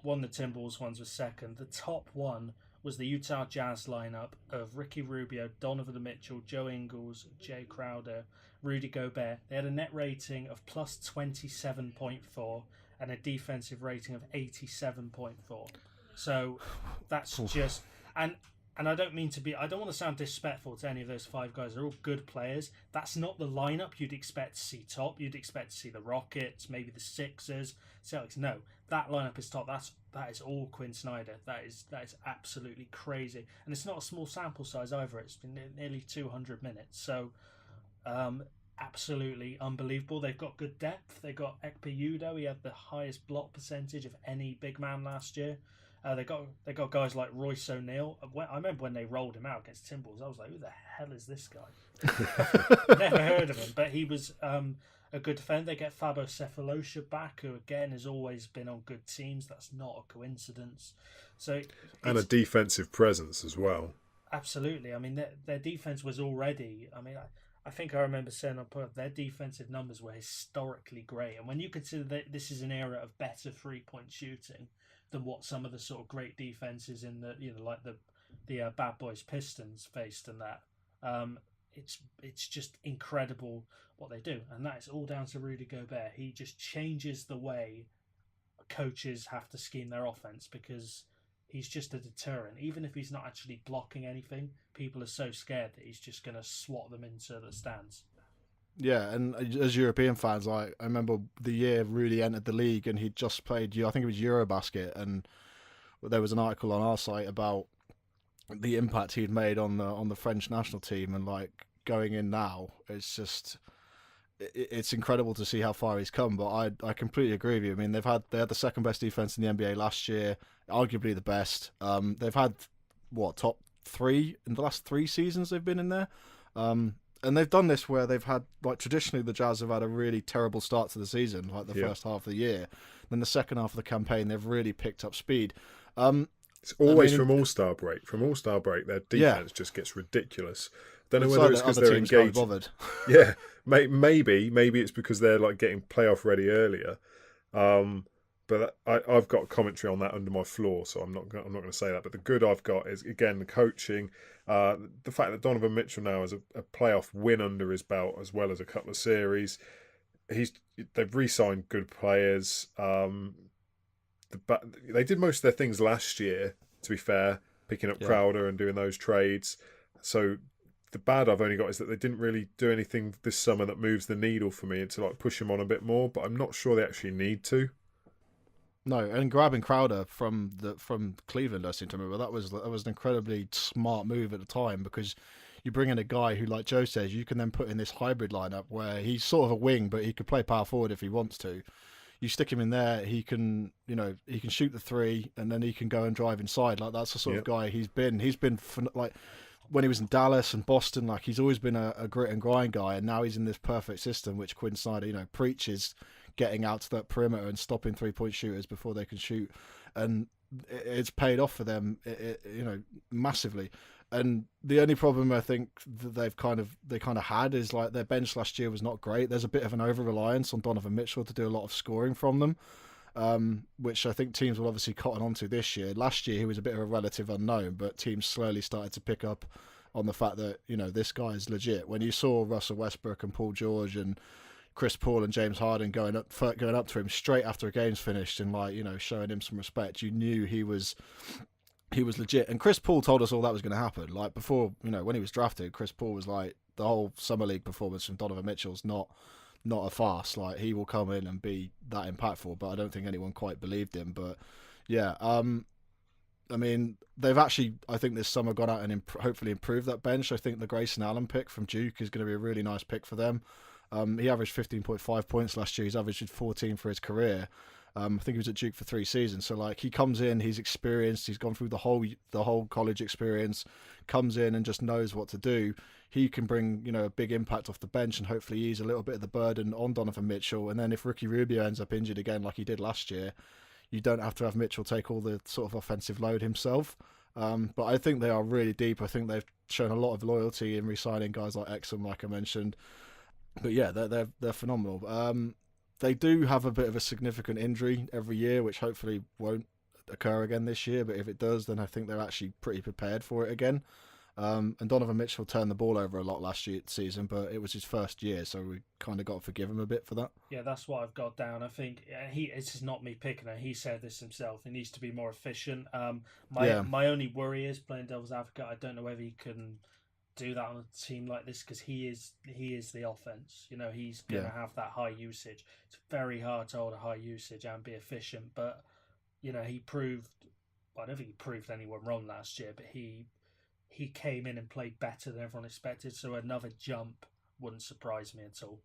S4: One, the Timberwolves ones was second. The top one was the Utah Jazz lineup of Ricky Rubio, Donovan Mitchell, Joe Ingles, Jay Crowder, Rudy Gobert. They had a net rating of plus 27.4 and a defensive rating of 87.4. So that's just... And I don't mean to be... I don't want to sound disrespectful to any of those 5 guys. They're all good players. That's not the lineup you'd expect to see top. You'd expect to see the Rockets, maybe the Sixers, Celtics. No, that lineup is top. That is all Quinn Snyder. That is absolutely crazy. And it's not a small sample size either. It's been nearly 200 minutes. So absolutely unbelievable. They've got good depth. They got Ekpe Udoh. He had the highest block percentage of any big man last year. They got guys like Royce O'Neal. I remember when they rolled him out against Timberwolves, I was like, who the hell is this guy? Never heard of him, but he was a good defender. They get Fabo Cephalosha back, who again has always been on good teams. That's not a coincidence. And
S3: a defensive presence as well.
S4: Absolutely. I mean, their defense was already... I mean, I think I remember saying on put their defensive numbers were historically great. And when you consider that this is an era of better 3-point shooting than what some of the sort of great defenses in the like the Bad Boys Pistons faced, and that it's just incredible what they do, and that is all down to Rudy Gobert. He just changes the way coaches have to scheme their offense because he's just a deterrent. Even if he's not actually blocking anything, people are so scared that he's just going to swat them into the stands.
S2: Yeah, and as European fans, I remember the year Rudy entered the league and he'd just played, I think it was Eurobasket, and there was an article on our site about the impact he'd made on the French national team, and like going in now, it's incredible to see how far he's come. But I completely agree with you. I mean, they had the second best defense in the NBA last year, arguably the best. They've had top 3 in the last 3 seasons they've been in there. And they've done this where they've had, like, traditionally the Jazz have had a really terrible start to the season, like the first half of the year. Then the second half of the campaign, they've really picked up speed.
S3: It's always from All-Star break. From All-Star break, their defense just gets ridiculous. Don't know whether it's because they're engaged. Bothered. Yeah, maybe it's because they're like getting playoff ready earlier. But I've got commentary on that under my floor, so I'm not going to say that. But the good I've got is, again, the coaching, the fact that Donovan Mitchell now has a playoff win under his belt as well as a couple of series. They've re-signed good players. They did most of their things last year, to be fair, picking up Crowder and doing those trades. So the bad I've only got is that they didn't really do anything this summer that moves the needle for me to like push him on a bit more. But I'm not sure they actually need to.
S2: No, and grabbing Crowder from Cleveland, I seem to remember, that was an incredibly smart move at the time, because you bring in a guy who, like Joe says, you can then put in this hybrid lineup where he's sort of a wing, but he could play power forward if he wants to. You stick him in there, he can shoot the 3, and then he can go and drive inside. Like, that's the sort of guy he's been. He's been like when he was in Dallas and Boston, like he's always been a grit and grind guy, and now he's in this perfect system which Quinn Snyder, preaches, getting out to that perimeter and stopping 3-point shooters before they can shoot. And it's paid off for them, massively. And the only problem I think that they kind of had is like their bench last year was not great. There's a bit of an over reliance on Donovan Mitchell to do a lot of scoring from them, which I think teams will obviously cotton onto this year. Last year he was a bit of a relative unknown, but teams slowly started to pick up on the fact that this guy is legit. When you saw Russell Westbrook and Paul George and Chris Paul and James Harden going up to him straight after a game's finished and showing him some respect, you knew he was legit. And Chris Paul told us all that was going to happen. Like before, when he was drafted, Chris Paul was like, the whole summer league performance from Donovan Mitchell's not a farce. Like he will come in and be that impactful. But I don't think anyone quite believed him. But yeah, I mean, they've actually, I think this summer gone out and hopefully improved that bench. I think the Grayson Allen pick from Duke is going to be a really nice pick for them. He averaged 15.5 points last year. He's averaged 14 for his career. I think he was at Duke for 3 seasons. So like he comes in, he's experienced, he's gone through the whole college experience, comes in and just knows what to do. He can bring, a big impact off the bench and hopefully ease a little bit of the burden on Donovan Mitchell. And then if Ricky Rubio ends up injured again like he did last year, you don't have to have Mitchell take all the sort of offensive load himself. But I think they are really deep. I think they've shown a lot of loyalty in re-signing guys like Exum, like I mentioned. But yeah, they're phenomenal. They do have a bit of a significant injury every year, which hopefully won't occur again this year. But if it does, then I think they're actually pretty prepared for it again. And Donovan Mitchell turned the ball over a lot last season, but it was his first year, so we kind of got to forgive him a bit for that.
S4: Yeah, that's what I've got down. I think this is not me picking it. He said this himself. He needs to be more efficient. My only worry is playing devil's advocate. I don't know whether he can do that on a team like this because he is the offense. He's going to have that high usage. It's very hard to hold a high usage and be efficient. But he proved. Well, I don't think he proved anyone wrong last year, but he came in and played better than everyone expected. So another jump wouldn't surprise me at all.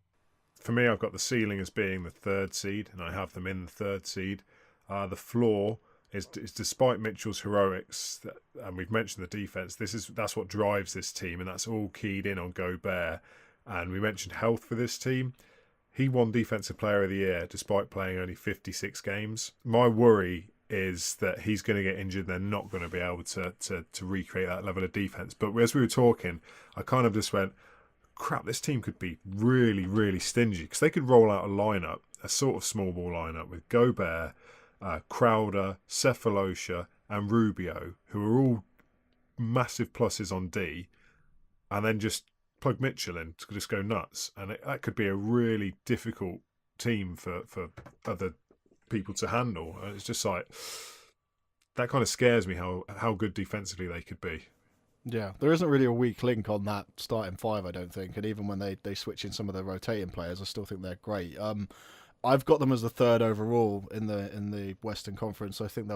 S3: For me, I've got the ceiling as being the 3rd seed, and I have them in the 3rd seed. The floor is despite Mitchell's heroics, and we've mentioned the defense. That's what drives this team, and that's all keyed in on Gobert. And we mentioned health for this team. He won Defensive Player of the Year despite playing only 56 games. My worry is that he's going to get injured. They're not going to be able to recreate that level of defense. But as we were talking, I kind of just went, crap, this team could be really, really stingy because they could roll out a lineup, a sort of small ball lineup with Gobert, Crowder, Cephalosha and Rubio, who are all massive pluses on D, and then just plug Mitchell in to just go nuts. And that could be a really difficult team for other people to handle. It's just like, that kind of scares me how good defensively they could be.
S2: Yeah, there isn't really a weak link on that starting 5, I don't think. And even when they switch in some of the rotating players, I still think they're great. I've got them as the 3rd overall in the Western Conference. I think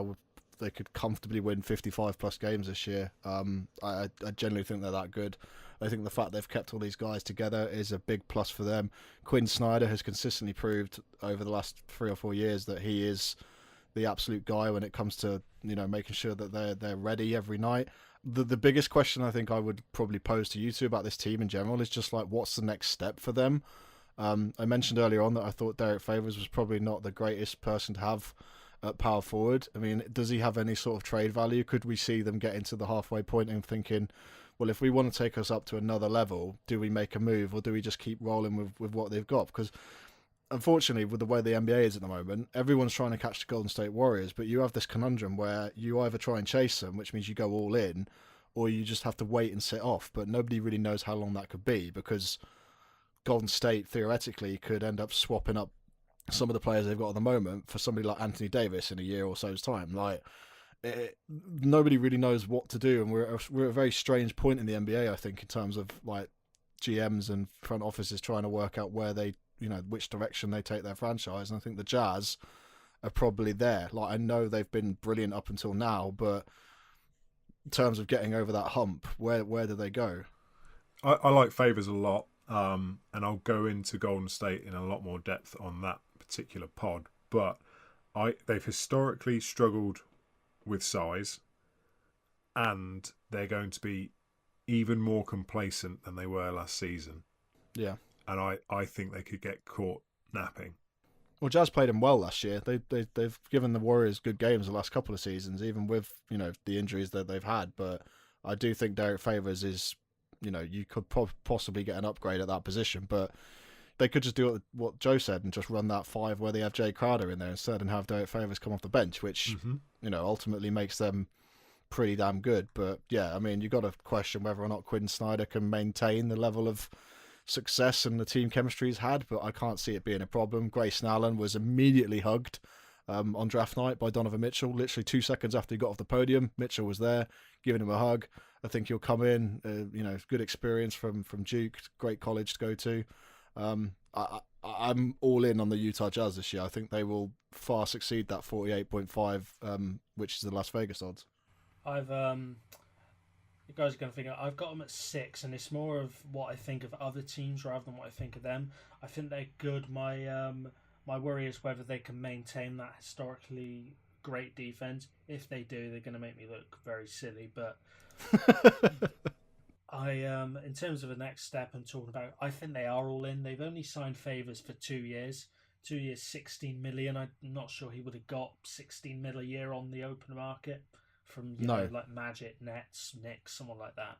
S2: they could comfortably win 55 plus games this year. I generally think they're that good. I think the fact they've kept all these guys together is a big plus for them. Quinn Snyder has consistently proved over the last 3 or 4 years that he is the absolute guy when it comes to making sure that they're ready every night. The biggest question I think I would probably pose to you two about this team in general is just like, what's the next step for them? I mentioned earlier on that I thought Derek Favors was probably not the greatest person to have at power forward. I mean, does he have any sort of trade value? Could we see them get into the halfway point and thinking, well, if we want to take us up to another level, do we make a move or do we just keep rolling with what they've got? Because unfortunately, with the way the NBA is at the moment, everyone's trying to catch the Golden State Warriors, but you have this conundrum where you either try and chase them, which means you go all in, or you just have to wait and sit off. But nobody really knows how long that could be because Golden State theoretically could end up swapping up some of the players they've got at the moment for somebody like Anthony Davis in a year or so's time. Nobody really knows what to do, and we're at a very strange point in the NBA, I think, in terms of like GMs and front offices trying to work out where they, which direction they take their franchise. And I think the Jazz are probably there. Like, I know they've been brilliant up until now, but in terms of getting over that hump, where do they go?
S3: I like Favors a lot. And I'll go into Golden State in a lot more depth on that particular pod. But they've historically struggled with size, and they're going to be even more complacent than they were last season.
S2: Yeah.
S3: And I think they could get caught napping.
S2: Well, Jazz played them well last year. They've given the Warriors good games the last couple of seasons, even with the injuries that they've had. But I do think Derek Favors is, you could possibly get an upgrade at that position. But they could just do what Joe said and just run that 5 where they have Jay Crowder in there instead and have Derek Favors come off the bench, which ultimately makes them pretty damn good. But yeah, I mean, you got to question whether or not Quinn Snyder can maintain the level of success and the team chemistry he's had, but I can't see it being a problem. Grayson Allen was immediately hugged on draft night by Donovan Mitchell. Literally 2 seconds after he got off the podium, Mitchell was there giving him a hug. I think he'll come in, good experience from Duke, great college to go to. I'm all in on the Utah Jazz this year. I think they will far succeed that 48.5, which is the Las Vegas odds.
S4: You guys are going to think I've got them at 6, and it's more of what I think of other teams rather than what I think of them. I think they're good. My worry is whether they can maintain that historically great defense. If they do, they're going to make me look very silly. But in terms of the next step and talking about, I think they are all in. They've only signed Favors for 2 years. 2 years, $16 million. I'm not sure he would have got $16 million a year on the open market from like Magic, Nets, Knicks, someone like that,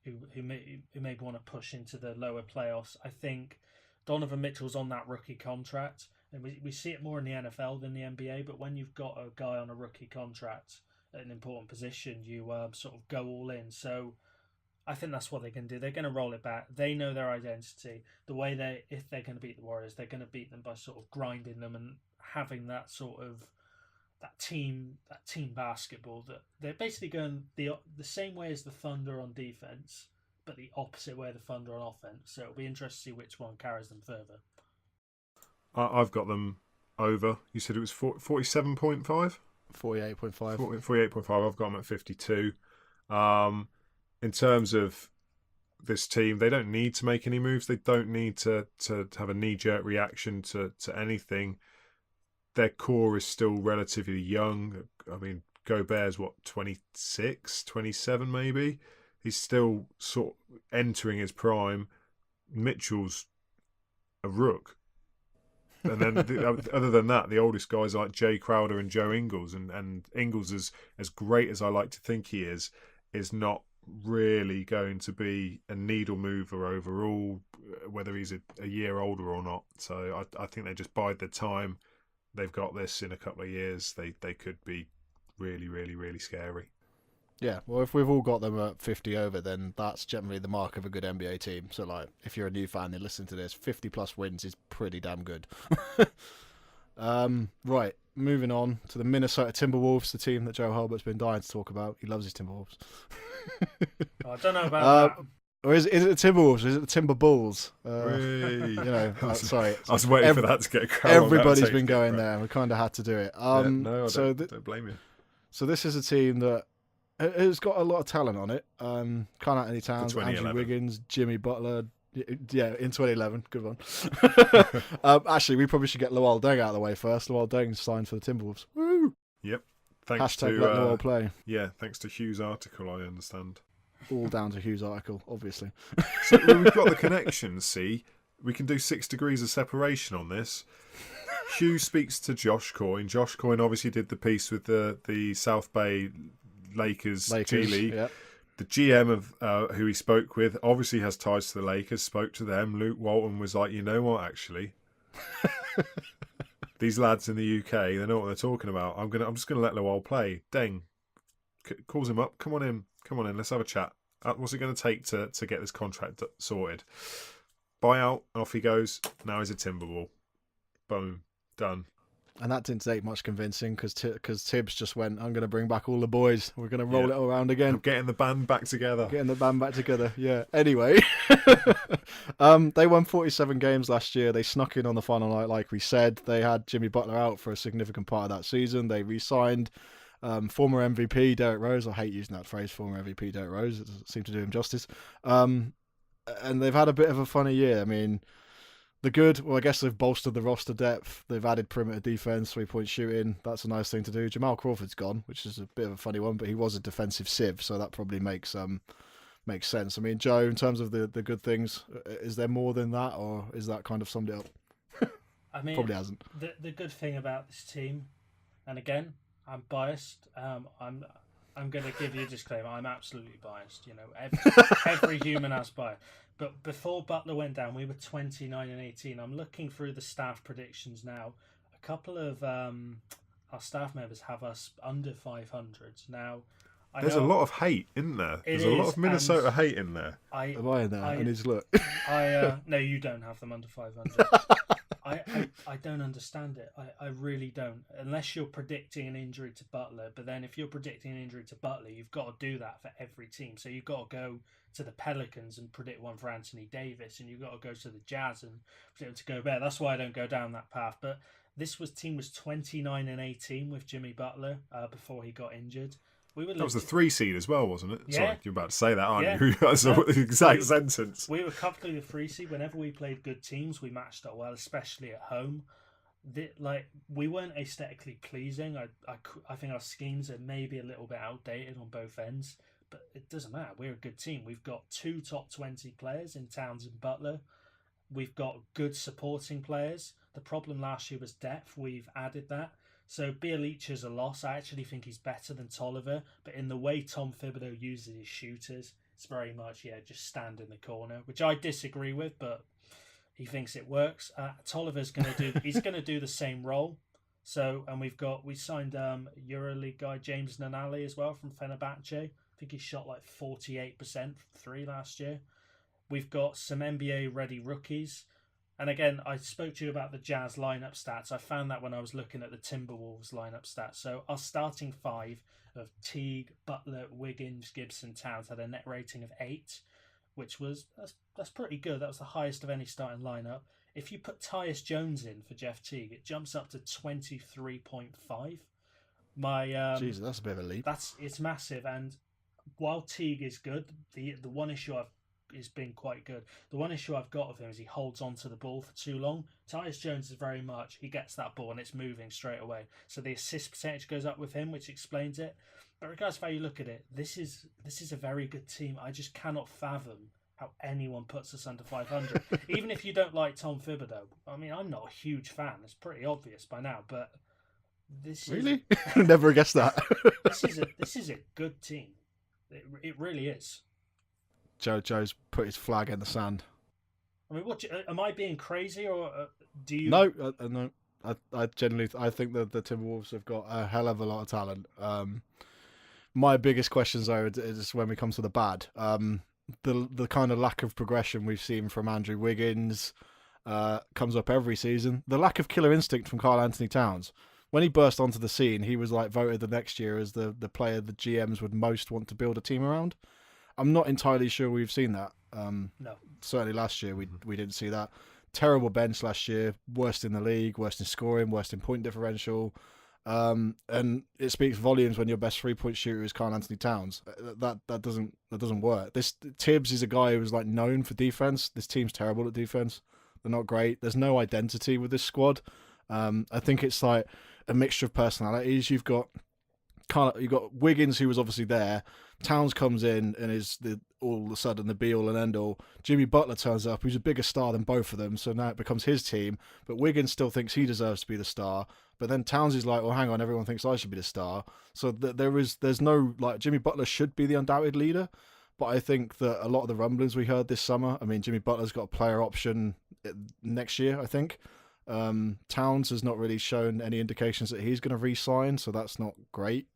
S4: who may want to push into the lower playoffs. I think Donovan Mitchell's on that rookie contract, and we see it more in the NFL than the NBA. But when you've got a guy on a rookie contract at an important position, you sort of go all in. So I think that's what they're going to do. They're going to roll it back. They know their identity. The way if they're going to beat the Warriors, they're going to beat them by sort of grinding them and having that sort of that team basketball, that they're basically going the same way as the Thunder on defense, but the opposite way of the Thunder on offense. So it'll be interesting to see which one carries them further.
S3: I've got them over. You said it was 47.5?
S2: 48.5.
S3: 48.5. I've got them at 52. In terms of this team, they don't need to make any moves. They don't need to have a knee-jerk reaction to anything. Their core is still relatively young. I mean, Gobert's, 26, 27 maybe? He's still sort of entering his prime. Mitchell's a rook. And then, other than that, the oldest guys are like Jay Crowder and Joe Ingles. And Ingles, is as great as I like to think he is not really going to be a needle mover overall, whether he's a year older or not. So I think they just bide their time. They've got this in a couple of years. They could be really, really, really scary.
S2: Yeah, well, if we've all got them at 50 over, then that's generally the mark of a good NBA team. So, like, if you're a new fan and listen to this, 50-plus wins is pretty damn good. Right, moving on to the Minnesota Timberwolves, the team that Joe Hulbert's been dying to talk about. He loves his Timberwolves.
S4: I don't know about that.
S2: Or is it the Timberwolves? Or is it the Timber Bulls? Sorry.
S3: I was waiting for that to get a crown.
S2: Everybody's been going there. We kind of had to do it.
S3: No, I don't blame you.
S2: So this is a team that has got a lot of talent on it. Carl Anthony Towns, Andrew Wiggins, Jimmy Butler. Yeah, in 2011. Good one. Actually, we probably should get Luol Deng out of the way first. Luol Deng signed for the Timberwolves. Woo!
S3: Yep. Thanks
S2: Hashtag let Luol play.
S3: Yeah, thanks to Hugh's article, I understand.
S2: All down to Hugh's article, obviously.
S3: So we've got the connections, see? We can do 6 degrees of separation on this. Hugh speaks to Josh Coyne. Josh Coyne obviously did the piece with the South Bay Lakers G League. Yep. The GM of who he spoke with obviously has ties to the Lakers, spoke to them. Luke Walton was like, you know what, actually? These lads in the UK, they know what they're talking about. I'm just gonna let Luol play. Deng calls him up. Come on in. Let's have a chat. What's it going to take to get this contract sorted? Buyout, off he goes. Now he's a Timberwolf. Boom, done.
S2: And that didn't take much convincing because Tibbs just went, I'm going to bring back all the boys. We're going to roll it all around again.
S3: I'm getting the band back together.
S2: Yeah. Anyway, they won 47 games last year. They snuck in on the final night, like we said. They had Jimmy Butler out for a significant part of that season. They re-signed former MVP Derrick Rose. I hate using that phrase, former MVP Derrick Rose. It doesn't seem to do him justice. And they've had a bit of a funny year. I mean, I guess they've bolstered the roster depth. They've added perimeter defense, 3-point shooting. That's a nice thing to do. Jamal Crawford's gone, which is a bit of a funny one, but he was a defensive sieve, so that probably makes sense. I mean, Joe, in terms of the good things, is there more than that, or is that kind of summed it up?
S4: I mean,
S2: Probably hasn't.
S4: The good thing about this team, and again, I'm biased. I'm going to give you a disclaimer. I'm absolutely biased. You know, every human has bias. But before Butler went down, we were 29-18. I'm looking through the staff predictions now. A couple of our staff members have us under 500 now.
S3: There's a lot of hate, isn't there? There's a lot of Minnesota hate in there.
S2: Am I in there? I need to look.
S4: No, you don't have them under 500. I don't understand it. I really don't. Unless you're predicting an injury to Butler, but then if you're predicting an injury to Butler, you've got to do that for every team. So you've got to go to the Pelicans and predict one for Anthony Davis, and you've got to go to the Jazz and predict to Gobert. That's why I don't go down that path. But this team was 29-18 with Jimmy Butler before he got injured. That was
S3: the 3 seed as well, wasn't it?
S4: Yeah.
S3: Sorry, you're about to say that, aren't you? That's the exact sentence.
S4: We were comfortably the 3 seed. Whenever we played good teams, we matched up well, especially at home. We weren't aesthetically pleasing. I think our schemes are maybe a little bit outdated on both ends, but it doesn't matter. We're a good team. We've got 2 top 20 players in Towns and Butler. We've got good supporting players. The problem last year was depth. We've added that. So Bjelic is a loss. I actually think he's better than Tolliver, but in the way Tom Thibodeau uses his shooters, it's very much just stand in the corner, which I disagree with, but he thinks it works. Tolliver's going to do the same role. So, and we signed EuroLeague guy James Nanali as well from Fenerbahce. I think he shot like 48% from 3 last year. We've got some NBA ready rookies. And again, I spoke to you about the Jazz lineup stats. I found that when I was looking at the Timberwolves lineup stats. So our starting 5 of Teague, Butler, Wiggins, Gibson, Towns had a net rating of 8, which was that's pretty good. That was the highest of any starting lineup. If you put Tyus Jones in for Jeff Teague, it jumps up to 23.5.
S2: Jesus, that's a bit of a leap.
S4: It's massive. And while Teague is good, the one issue has been quite good. The one issue I've got with him is he holds on to the ball for too long. Tyus Jones is very much, he gets that ball and it's moving straight away. So the assist percentage goes up with him, which explains it. But regardless of how you look at it, this is a very good team. I just cannot fathom how anyone puts us under 500. Even if you don't like Tom Thibodeau. I mean, I'm not a huge fan. It's pretty obvious by now, but this
S2: really? Never guessed that.
S4: this is a good team. It really is.
S2: Joe's put his flag in the sand.
S4: I mean, am I being crazy, or do you?
S2: No, no. I genuinely think that the Timberwolves have got a hell of a lot of talent. My biggest questions though is when we come to the bad. The kind of lack of progression we've seen from Andrew Wiggins comes up every season. The lack of killer instinct from Karl Anthony Towns. When he burst onto the scene, he was like voted the next year as the player the GMs would most want to build a team around. I'm not entirely sure we've seen that.
S4: No.
S2: Certainly last year we didn't see that. Terrible bench last year, worst in the league, worst in scoring, worst in point differential. And it speaks volumes when your best 3-point shooter is Karl Anthony Towns. That doesn't work. This Tibbs is a guy who was like known for defense. This team's terrible at defense. They're not great. There's no identity with this squad. I think it's like a mixture of personalities. You've got Wiggins, who was obviously there. Towns comes in and is all of a sudden the be all and end all. Jimmy Butler turns up, who's a bigger star than both of them, so now it becomes his team. But Wiggins still thinks he deserves to be the star. But then Towns is like, well, hang on, everyone thinks I should be the star. So there's no, like, Jimmy Butler should be the undoubted leader. But I think that a lot of the rumblings we heard this summer, I mean, Jimmy Butler's got a player option next year, I think. Towns has not really shown any indications that he's going to re-sign, so that's not great.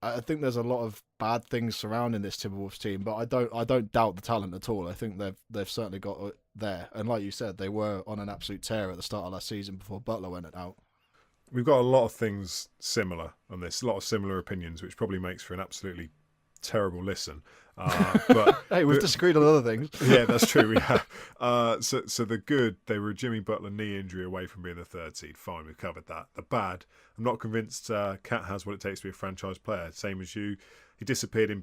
S2: I think there's a lot of bad things surrounding this Timberwolves team, but I don't doubt the talent at all. I think they've certainly got it there, and like you said, they were on an absolute tear at the start of last season before Butler went out.
S3: We've got a lot of things similar on this, a lot of similar opinions, which probably makes for an absolutely terrible listen. But
S2: hey, we've disagreed on other things.
S3: Yeah, that's true. We have. So the good, they were a Jimmy Butler knee injury away from being the 3rd seed. Fine, we've covered that. The bad, I'm not convinced Cat has what it takes to be a franchise player. Same as you. He disappeared in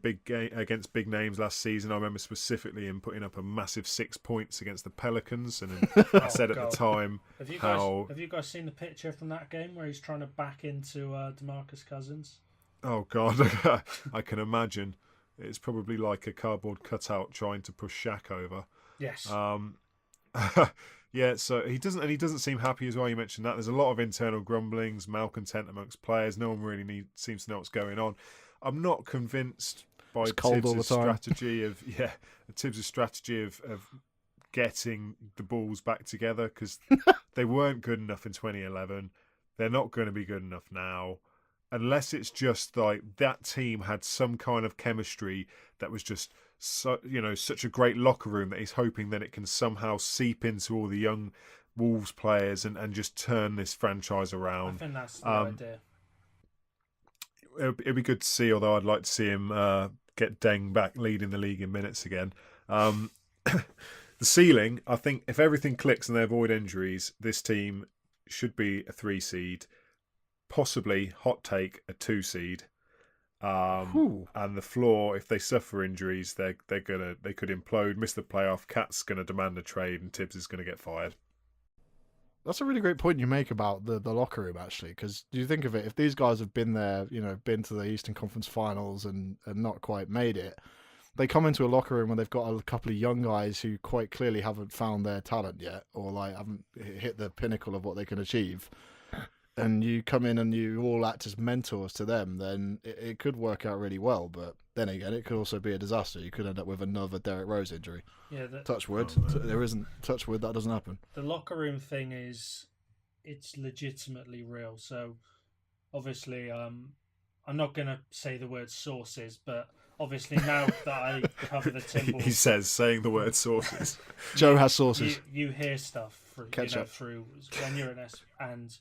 S3: against big names last season. I remember specifically him putting up a massive 6 points against the Pelicans, and I said at the time,
S4: have you guys seen the picture from that game where he's trying to back into DeMarcus Cousins?
S3: Oh God, I can imagine. It's probably like a cardboard cutout trying to push Shaq over.
S4: Yes.
S3: Yeah, so he doesn't seem happy as well. You mentioned that there's a lot of internal grumblings, malcontent amongst players. No one really seems to know what's going on. I'm not convinced by Tibbs' strategy of getting the Bulls back together, because they weren't good enough in 2011. They're not going to be good enough now, unless it's just like that team had some kind of chemistry that was just such a great locker room that he's hoping that it can somehow seep into all the young Wolves players and just turn this franchise around.
S4: I think that's the idea.
S3: It'd be good to see, although I'd like to see him get Deng back leading the league in minutes again. The ceiling, I think, if everything clicks and they avoid injuries, this team should be a 3 seed, possibly, hot take, a 2 seed. And the floor, if they suffer injuries, they could implode, miss the playoff. Cat's gonna demand a trade, and Tibbs is gonna get fired.
S2: That's a really great point you make about the locker room, actually, because do you think of it, if these guys have been there, been to the Eastern Conference Finals and not quite made it, they come into a locker room where they've got a couple of young guys who quite clearly haven't found their talent yet, or like haven't hit the pinnacle of what they can achieve. And you come in and you all act as mentors to them, then it could work out really well. But then again, it could also be a disaster. You could end up with another Derrick Rose injury.
S4: Yeah,
S2: touch wood. There isn't touch wood. That doesn't happen.
S4: The locker room thing it's legitimately real. So obviously, I'm not going to say the word sources, but obviously now that I cover the Timberwolves,
S3: he says saying the word sources.
S2: Joe has sources.
S4: You hear stuff through when you're an and.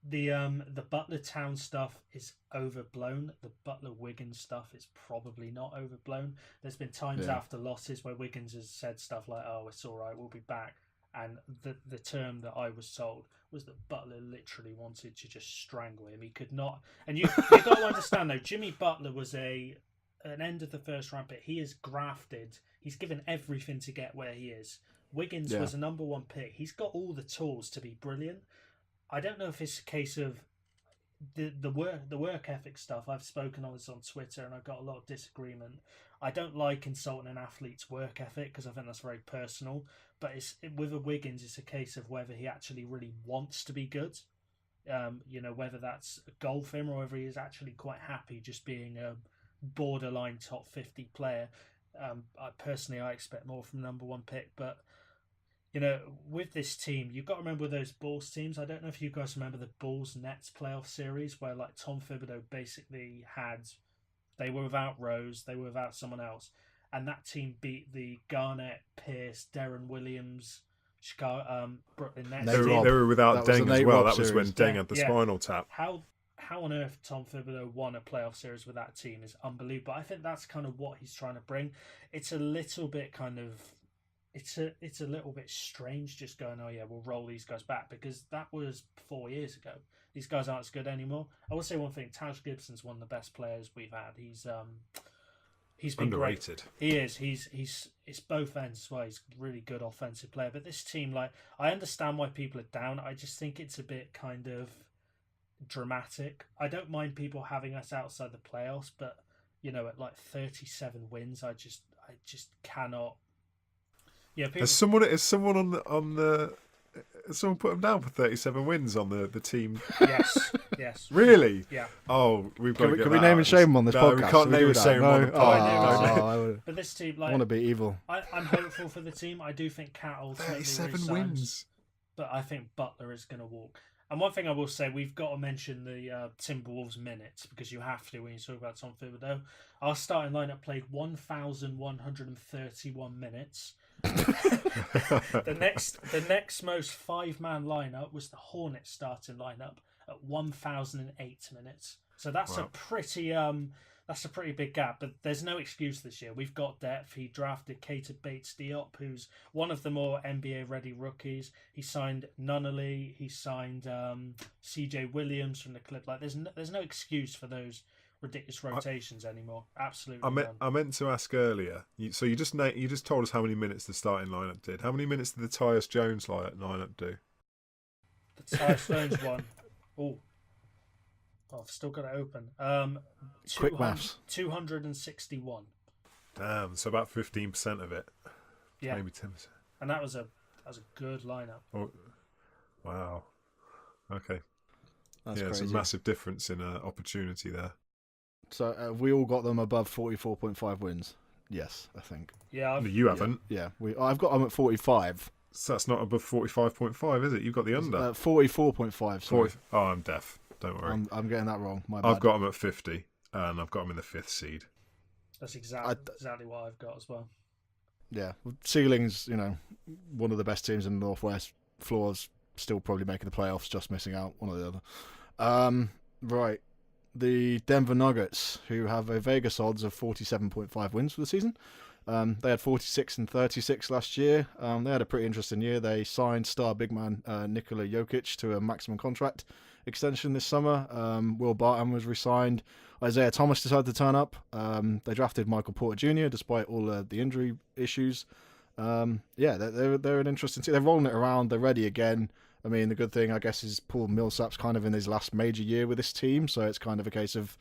S4: The Butler Town stuff is overblown. The Butler Wiggins stuff is probably not overblown. There's been times after losses where Wiggins has said stuff like, "Oh, it's all right, we'll be back." And the term that I was told was that Butler literally wanted to just strangle him. He could not. And you got to understand though, Jimmy Butler was an end of the first round pick. He is grafted. He's given everything to get where he is. Wiggins was a number 1 pick. He's got all the tools to be brilliant. I don't know if it's a case of the work ethic stuff. I've spoken on this on Twitter and I've got a lot of disagreement. I don't like insulting an athlete's work ethic because I think that's very personal. But with a Wiggins, it's a case of whether he actually really wants to be good. Whether that's a goal for him or whether he is actually quite happy just being a borderline top 50 player. I expect more from number 1 pick, but with this team, you've got to remember those Bulls teams. I don't know if you guys remember the Bulls-Nets playoff series where like Tom Thibodeau basically they were without Rose, they were without someone else, and that team beat the Garnett, Pierce, Deron Williams, Chicago, Brooklyn Nets.
S3: They were without Deng as well. That was when Deng had the spinal tap.
S4: How on earth Tom Thibodeau won a playoff series with that team is unbelievable. I think that's kind of what he's trying to bring. It's a little bit kind of... It's a little bit strange just going, oh yeah, we'll roll these guys back, because that was 4 years ago. These guys aren't as good anymore. I will say one thing: Taj Gibson's one of the best players we've had. He's been
S3: underrated.
S4: Great. He is. It's both ends as well. He's a really good offensive player. But this team, like, I understand why people are down. I just think it's a bit kind of dramatic. I don't mind people having us outside the playoffs, but at like 37 wins, I just cannot. Yeah, people...
S3: Has someone put them down for 37 wins on the team?
S4: Yes.
S3: Really?
S4: Yeah.
S3: Oh, we've got.
S2: Can we name and shame on this podcast?
S3: We can't name and shame on the
S2: podcast.
S4: But this team,
S2: I want to be evil.
S4: I'm hopeful for the team. I do think Cat ultimately
S3: 37 wins.
S4: But I think Butler is going to walk. And one thing I will say, we've got to mention the Timberwolves minutes, because you have to when you talk about Tom Thibodeau. Our starting lineup played 1,131 minutes. The next most 5-man lineup was the Hornets starting lineup at 1,008 minutes. So that's a pretty big gap. But there's no excuse this year. We've got depth. He drafted Keita Bates-Diop, who's one of the more NBA ready rookies. He signed Nunnally. He signed CJ Williams from the Clip. Like there's no excuse for those ridiculous rotations anymore. Absolutely.
S3: I meant to ask earlier. So you just told us how many minutes the starting lineup did. How many minutes did the Tyus Jones lineup do?
S4: The Tyus Jones one. Oh, I've still got it open.
S2: Quick maths.
S4: 261.
S3: Damn. So about 15% of it.
S4: Yeah.
S3: Maybe 10%.
S4: And that was a That's a good lineup.
S3: Oh, wow. Okay.
S2: That's
S3: It's
S2: crazy.
S3: a massive difference in opportunity there.
S2: So we all got them above 44.5 wins. Yes, I think.
S4: Yeah,
S3: You haven't.
S2: Yeah, I've got them at 45.
S3: So that's not above 45.5, is it? You've got the under.
S2: 44.5. Sorry.
S3: 40, oh, I'm deaf. Don't worry.
S2: I'm getting that wrong. My bad.
S3: I've got them at 50, and I've got them in the 5th seed.
S4: that's exactly what I've got as well.
S2: Yeah, ceiling's one of the best teams in the Northwest. Floor's still probably making the playoffs, just missing out, one or the other. Right, the Denver Nuggets, who have a Vegas odds of 47.5 wins for the season. They had 46 and 36 last year. They had a pretty interesting year. They signed star big man Nikola Jokic to a maximum contract extension this summer. Will Barton was re-signed. Isaiah Thomas decided to turn up. They drafted Michael Porter Jr. despite all the injury issues. They're an interesting team. They're rolling it around. They're ready again. I mean, the good thing, I guess, is Paul Millsap's kind of in his last major year with this team, so it's kind of a case of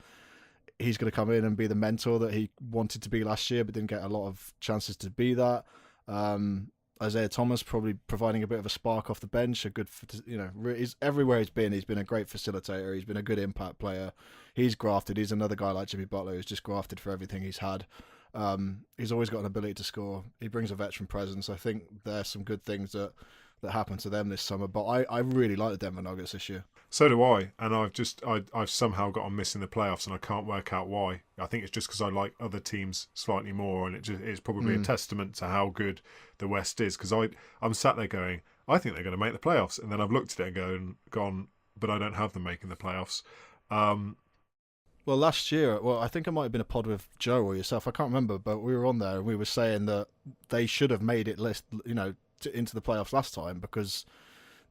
S2: he's going to come in and be the mentor that he wanted to be last year, but didn't get a lot of chances to be that. Isaiah Thomas probably providing a bit of a spark off the bench. He's everywhere he's been a great facilitator. He's been a good impact player. He's grafted. He's another guy like Jimmy Butler who's just grafted for everything he's had. He's always got an ability to score. He brings a veteran presence. I think there's some good things that happened to them this summer. But I really like the Denver Nuggets this year.
S3: So do I, and I've somehow got on missing the playoffs, and I can't work out why. I think it's just because I like other teams slightly more, and it's probably a testament to how good the West is. Because I'm sat there going, I think they're going to make the playoffs, and then I've looked at it and gone, but I don't have them making the playoffs.
S2: Well, last year, I think it might have been a pod with Joe or yourself. I can't remember, but we were on there and we were saying that they should have made it into the playoffs last time, because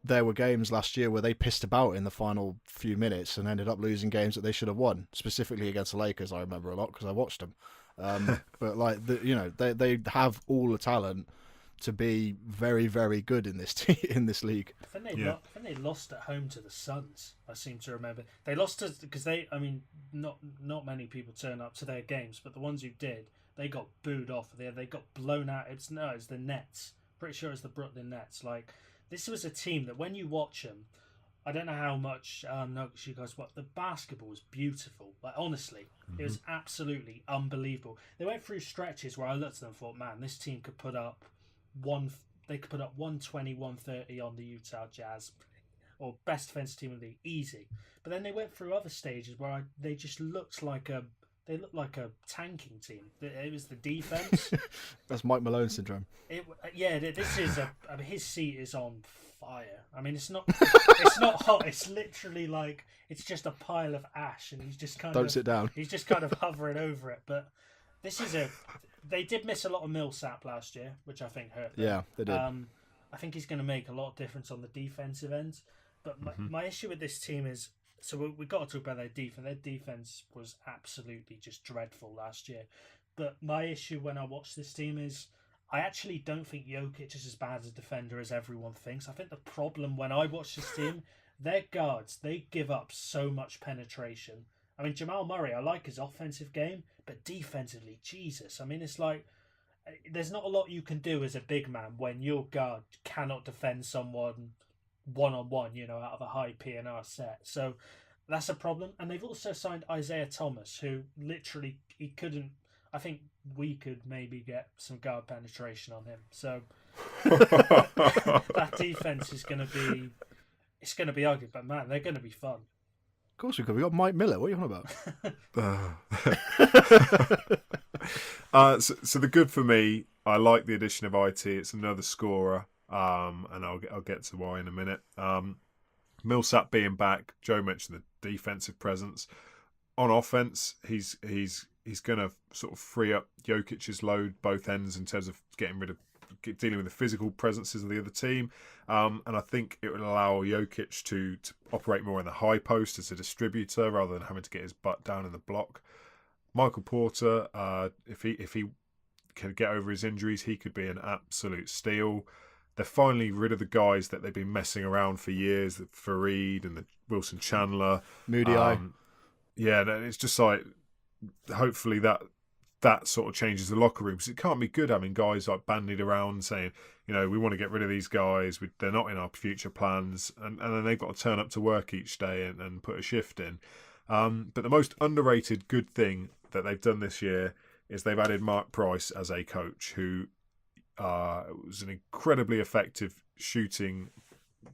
S2: there were games last year where they pissed about in the final few minutes and ended up losing games that they should have won. Specifically against the Lakers, I remember a lot because I watched them. But they have all the talent to be very, very good in this in this league.
S4: I think they lost at home to the Suns. I seem to remember they lost because not many people turn up to their games, but the ones who did, they got booed off. They got blown out. It's the Nets. Pretty sure it's the Brooklyn Nets. Like, this was a team that when you watch them, I don't know how much you guys watch. The basketball was beautiful. Like, honestly, it was absolutely unbelievable. They went through stretches where I looked at them and thought, man, this team could put up 120, 130 on the Utah Jazz, or best defensive team in the league, easy. But then they went through other stages where they just looked like a tanking team. It was the defense.
S2: That's Mike Malone syndrome.
S4: This is his seat is on fire. I mean, it's not hot. It's literally like it's just a pile of ash, and he's just
S2: Don't sit down.
S4: He's just kind of hovering over it. But this is they did miss a lot of Millsap last year, which I think hurt them.
S2: Yeah, they did.
S4: I think he's going to make a lot of difference on the defensive end. But my issue with this team is, so we got to talk about their defense. Their defense was absolutely just dreadful last year. But my issue when I watch this team is I actually don't think Jokic is as bad a defender as everyone thinks. I think the problem when I watch this team, their guards, they give up so much penetration. I mean, Jamal Murray, I like his offensive game, but defensively, Jesus. I mean, it's like there's not a lot you can do as a big man when your guard cannot defend someone one-on-one, out of a high PNR set. So that's a problem. And they've also signed Isaiah Thomas, who literally he couldn't. I think we could maybe get some guard penetration on him. So that defense is going to be ugly, but man, they're going to be fun.
S2: Of course we could. We got Mike Miller. What are you on
S3: about? So the good for me, I like the addition of IT. It's another scorer, and I'll get to why in a minute. Millsap being back, Joe mentioned the defensive presence. On offense, he's going to sort of free up Jokic's load both ends in terms of dealing with the physical presences of the other team. And I think it would allow Jokic to operate more in the high post as a distributor rather than having to get his butt down in the block. Michael Porter, if he can get over his injuries, he could be an absolute steal. They're finally rid of the guys that they've been messing around for years, the Fareed and the Wilson Chandler.
S2: Moody Eye.
S3: Yeah, it's just like, hopefully that that sort of changes the locker room, because it can't be good having guys like bandied around saying, we want to get rid of these guys, they're not in our future plans, and then they've got to turn up to work each day and put a shift in. But the most underrated good thing that they've done this year is they've added Mark Price as a coach, who was an incredibly effective shooting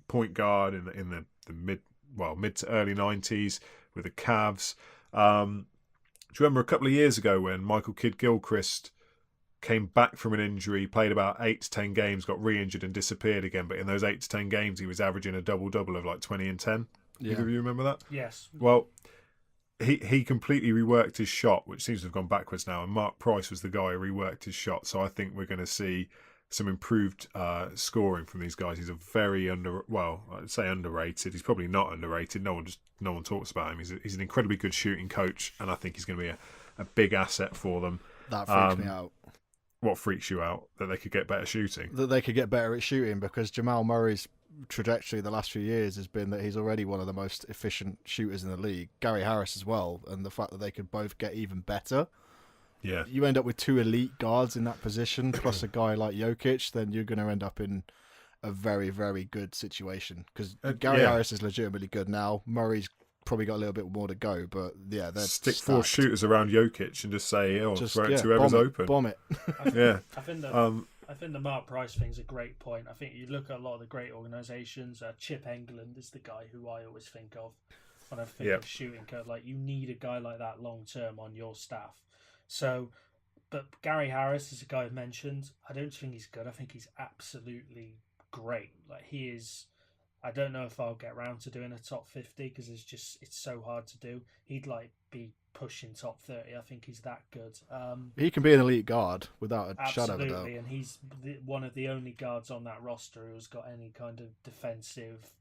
S3: point guard in the mid to early 90s with the Cavs. Do you remember a couple of years ago when Michael Kidd-Gilchrist came back from an injury, played about 8 to 10 games, got re-injured and disappeared again, but in those 8 to 10 games he was averaging a double-double of like 20 and 10?
S2: Yeah.
S3: Either of you remember that?
S4: Yes.
S3: Well, he completely reworked his shot, which seems to have gone backwards now, and Mark Price was the guy who reworked his shot. So I think we're going to see some improved scoring from these guys. He's a very I'd say underrated. He's probably not underrated. No one talks about him. He's an incredibly good shooting coach, and I think he's going to be a big asset for them.
S2: That freaks me out.
S3: What freaks you out? That they could get better shooting?
S2: That they could get better at shooting, because Jamal Murray's trajectory the last few years has been that he's already one of the most efficient shooters in the league. Gary Harris as well, and the fact that they could both get even better.
S3: Yeah,
S2: you end up with 2 elite guards in that position, plus a guy like Jokic, then you're going to end up in a very, very good situation. Because Gary Harris is legitimately good now. Murray's probably got a little bit more to go, but yeah, they're
S3: stick
S2: stacked.
S3: 4 shooters around Jokic and just say, throw it to whoever's open.
S2: Bomb it.
S4: I think the Mark Price thing's a great point. I think you look at a lot of the great organisations. Chip England is the guy who I always think of when I think of shooting code. Like, you need a guy like that long term on your staff. So, but Gary Harris is a guy I've mentioned. I don't think he's good. I think he's absolutely great. Like, he is. I don't know if I'll get around to doing a top 50, because it's so hard to do. He'd be pushing top 30. I think he's that good.
S2: He can be an elite guard without a shadow of a doubt.
S4: Absolutely, and he's one of the only guards on that roster who's got any kind of defensive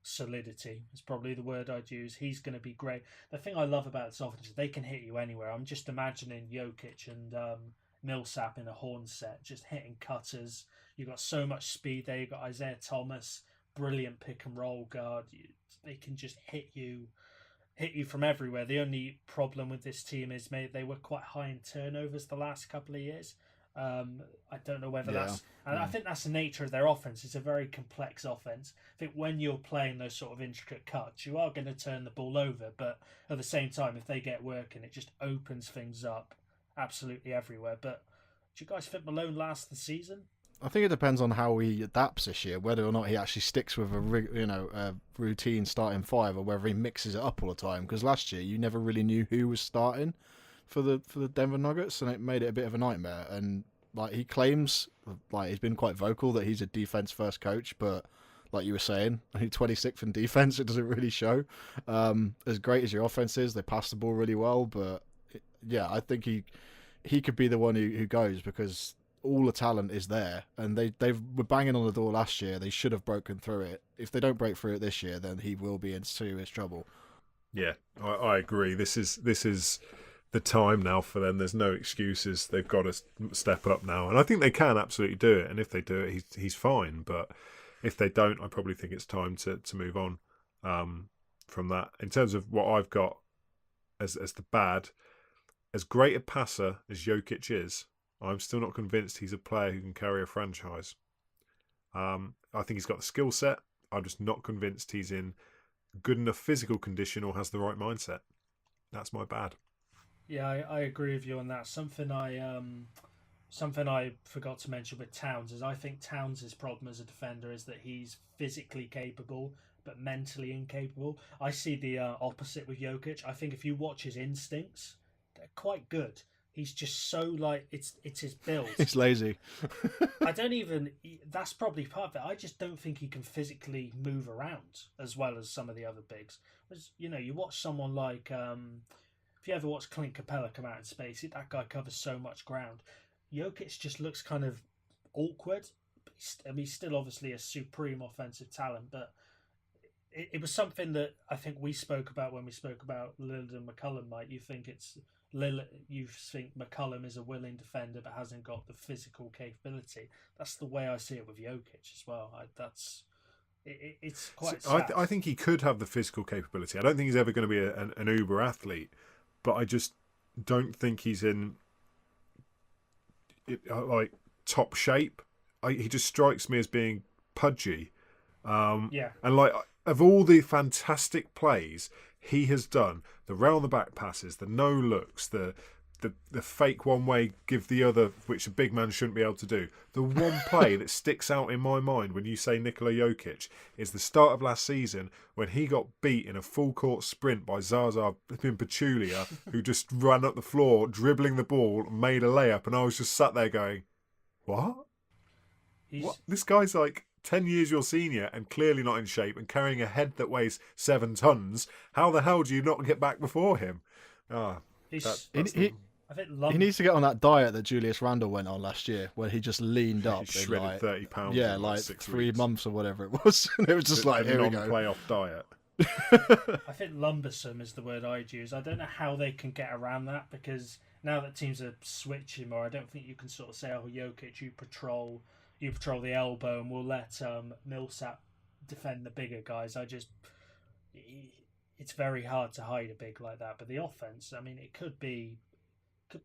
S4: solidity. Is probably the word I'd use. He's going to be great. The thing I love about this offense is they can hit you anywhere. I'm just imagining Jokic and Millsap in a horn set, just hitting cutters. You've got so much speed there. You've got Isaiah Thomas, brilliant pick and roll guard. They can just hit you from everywhere. The only problem with this team is they were quite high in turnovers the last couple of years. I don't know whether that's... And I think that's the nature of their offense. It's a very complex offense. I think when you're playing those sort of intricate cuts, you are going to turn the ball over, but at the same time, if they get working, it just opens things up absolutely everywhere. But do you guys think Malone lasts the season?
S2: I think it depends on how he adapts this year, whether or not he actually sticks with a routine starting 5, or whether he mixes it up all the time. Because last year you never really knew who was starting for the Denver Nuggets, and it made it a bit of a nightmare. And he claims, he's been quite vocal that he's a defense first coach, but like you were saying, only 26th in defense, it doesn't really show. As great as your offense is, they pass the ball really well, but I think he could be the one who goes, because all the talent is there, and they were banging on the door last year. They should have broken through it. If they don't break through it this year, then he will be in serious trouble. Yeah,
S3: I agree. This is the time now for them. There's no excuses. They've got to step up now, and I think they can absolutely do it. And if they do it, he's fine. But if they don't, I probably think it's time to move on from that. In terms of what I've got as the bad, as great a passer as Jokic is, I'm still not convinced he's a player who can carry a franchise. I think he's got the skill set. I'm just not convinced he's in good enough physical condition or has the right mindset. That's my bad.
S4: Yeah, I agree with you on that. Something I forgot to mention with Towns is I think Towns' problem as a defender is that he's physically capable but mentally incapable. I see the opposite with Jokic. I think if you watch his instincts, they're quite good. He's just so it's his build.
S2: He's lazy.
S4: That's probably part of it. I just don't think he can physically move around as well as some of the other bigs. You watch someone like, if you ever watch Clint Capella come out in space, that guy covers so much ground. Jokic just looks kind of awkward. He's still obviously a supreme offensive talent, but it was something that I think we spoke about when we spoke about Lillard and McCollum, Mike. You think McCollum is a willing defender but hasn't got the physical capability. That's the way I see it with Jokic as well. It's quite sad.
S3: I think he could have the physical capability. I don't think he's ever going to be an uber athlete, but I just don't think he's in like top shape. He just strikes me as being pudgy.
S4: Yeah.
S3: And like of all the fantastic plays he has done, the round the back passes, the no looks, the fake one way give the other, which a big man shouldn't be able to do. The one play that sticks out in my mind when you say Nikola Jokic is the start of last season when he got beat in a full court sprint by Zaza Pachulia, who just ran up the floor, dribbling the ball, made a layup, and I was just sat there going, what? What? This guy's like 10 years your senior and clearly not in shape and carrying a head that weighs 7 tons. How the hell do you not get back before him?
S2: He needs to get on that diet that Julius Randle went on last year, where he just leaned up.
S3: He shredded
S2: like,
S3: 30 pounds.
S2: Yeah,
S3: in
S2: like
S3: 6
S2: 3
S3: weeks.
S2: months or whatever it was. And it was just like, here we go.
S3: Non-playoff diet.
S4: I think lumbersome is the word I'd use. I don't know how they can get around that, because now that teams are switching more, I don't think you can sort of say, oh, Jokic, you patrol the elbow and we'll let Millsap defend the bigger guys. It's very hard to hide a big like that. But the offense, I mean, it could be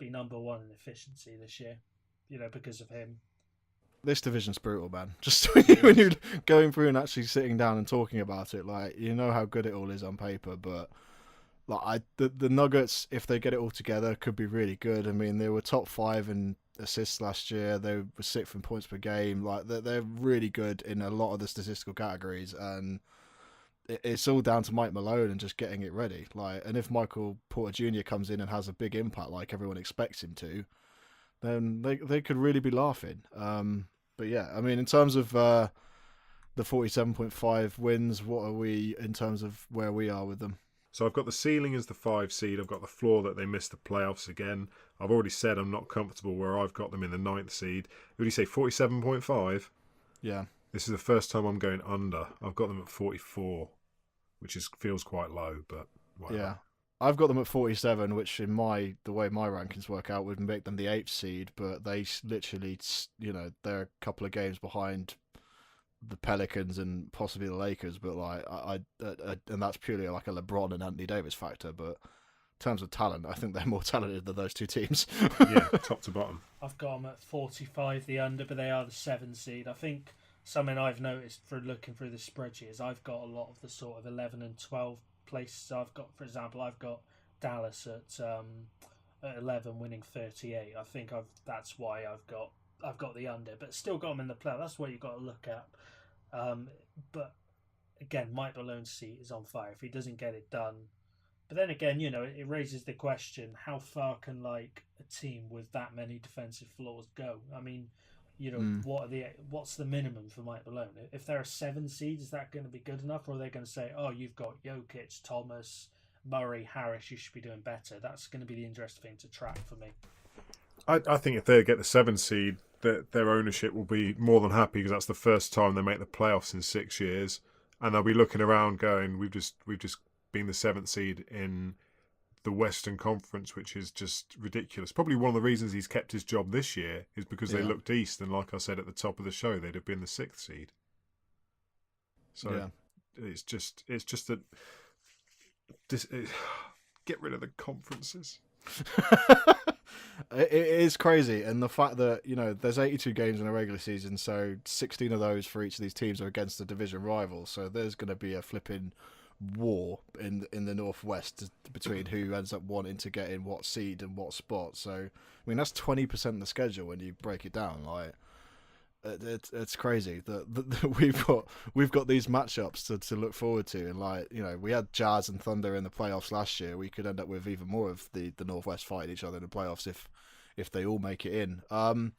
S4: number one in efficiency this year, because of him.
S2: This division's brutal, man. Just when you're going through and actually sitting down and talking about it, like, you know how good it all is on paper, but like the Nuggets, if they get it all together, could be really good. I mean, they were top 5 in assists last year. They were 6th in points per game. Like, they're really good in a lot of the statistical categories, and it's all down to Mike Malone and just getting it ready. Like, and if Michael Porter Jr. comes in and has a big impact like everyone expects him to, then they could really be laughing. But yeah, I mean, in terms of the 47.5 wins, what are we in terms of where we are with them?
S3: So I've got the ceiling as the 5 seed. I've got the floor that they missed the playoffs again. I've already said I'm not comfortable where I've got them in the 9th seed. Who do you say, 47.5?
S2: Yeah.
S3: This is the first time I'm going under. I've got them at 44, which feels quite low, but whatever.
S2: Yeah. I've got them at 47, which in the way my rankings work out would make them the 8th seed, but they literally, they're a couple of games behind the Pelicans and possibly the Lakers, but like and that's purely like a LeBron and Anthony Davis factor, but in terms of talent, I think they're more talented than those two teams.
S3: Yeah, top to bottom.
S4: I've got them at 45, the under, but they are the 7 seed. I think something I've noticed for looking through the spreadsheet is I've got a lot of the sort of 11 and 12 places. I've got, for example, I've got Dallas at 11 winning 38. I think that's why I've got the under, but still got them in the play. That's what you've got to look at. But again, Mike Malone's seat is on fire if he doesn't get it done. But then again, it raises the question: how far can like a team with that many defensive flaws go? I mean, what's the minimum for Mike Malone? If there are 7 seeds, is that going to be good enough, or are they going to say, oh, you've got Jokic, Thomas, Murray, Harris, you should be doing better? That's going to be the interesting thing to track for me.
S3: I think if they get the 7 seed, their ownership will be more than happy, because that's the first time they make the playoffs in 6 years, and they'll be looking around going, we've just been the 7th seed in the Western Conference, which is just ridiculous. Probably one of the reasons he's kept his job this year is because they looked east, and like I said at the top of the show, they'd have been the 6th seed. So it's just that get rid of the conferences.
S2: It is crazy, and the fact that there's 82 games in a regular season, so 16 of those for each of these teams are against the division rivals. So there's going to be a flipping war in the Northwest between who ends up wanting to get in what seed and what spot. So I mean, that's 20% of the schedule when you break it down. Like, it's crazy that we've got these matchups to look forward to, and like, we had Jazz and Thunder in the playoffs last year. We could end up with even more of the Northwest fighting each other in the playoffs if they all make it in. In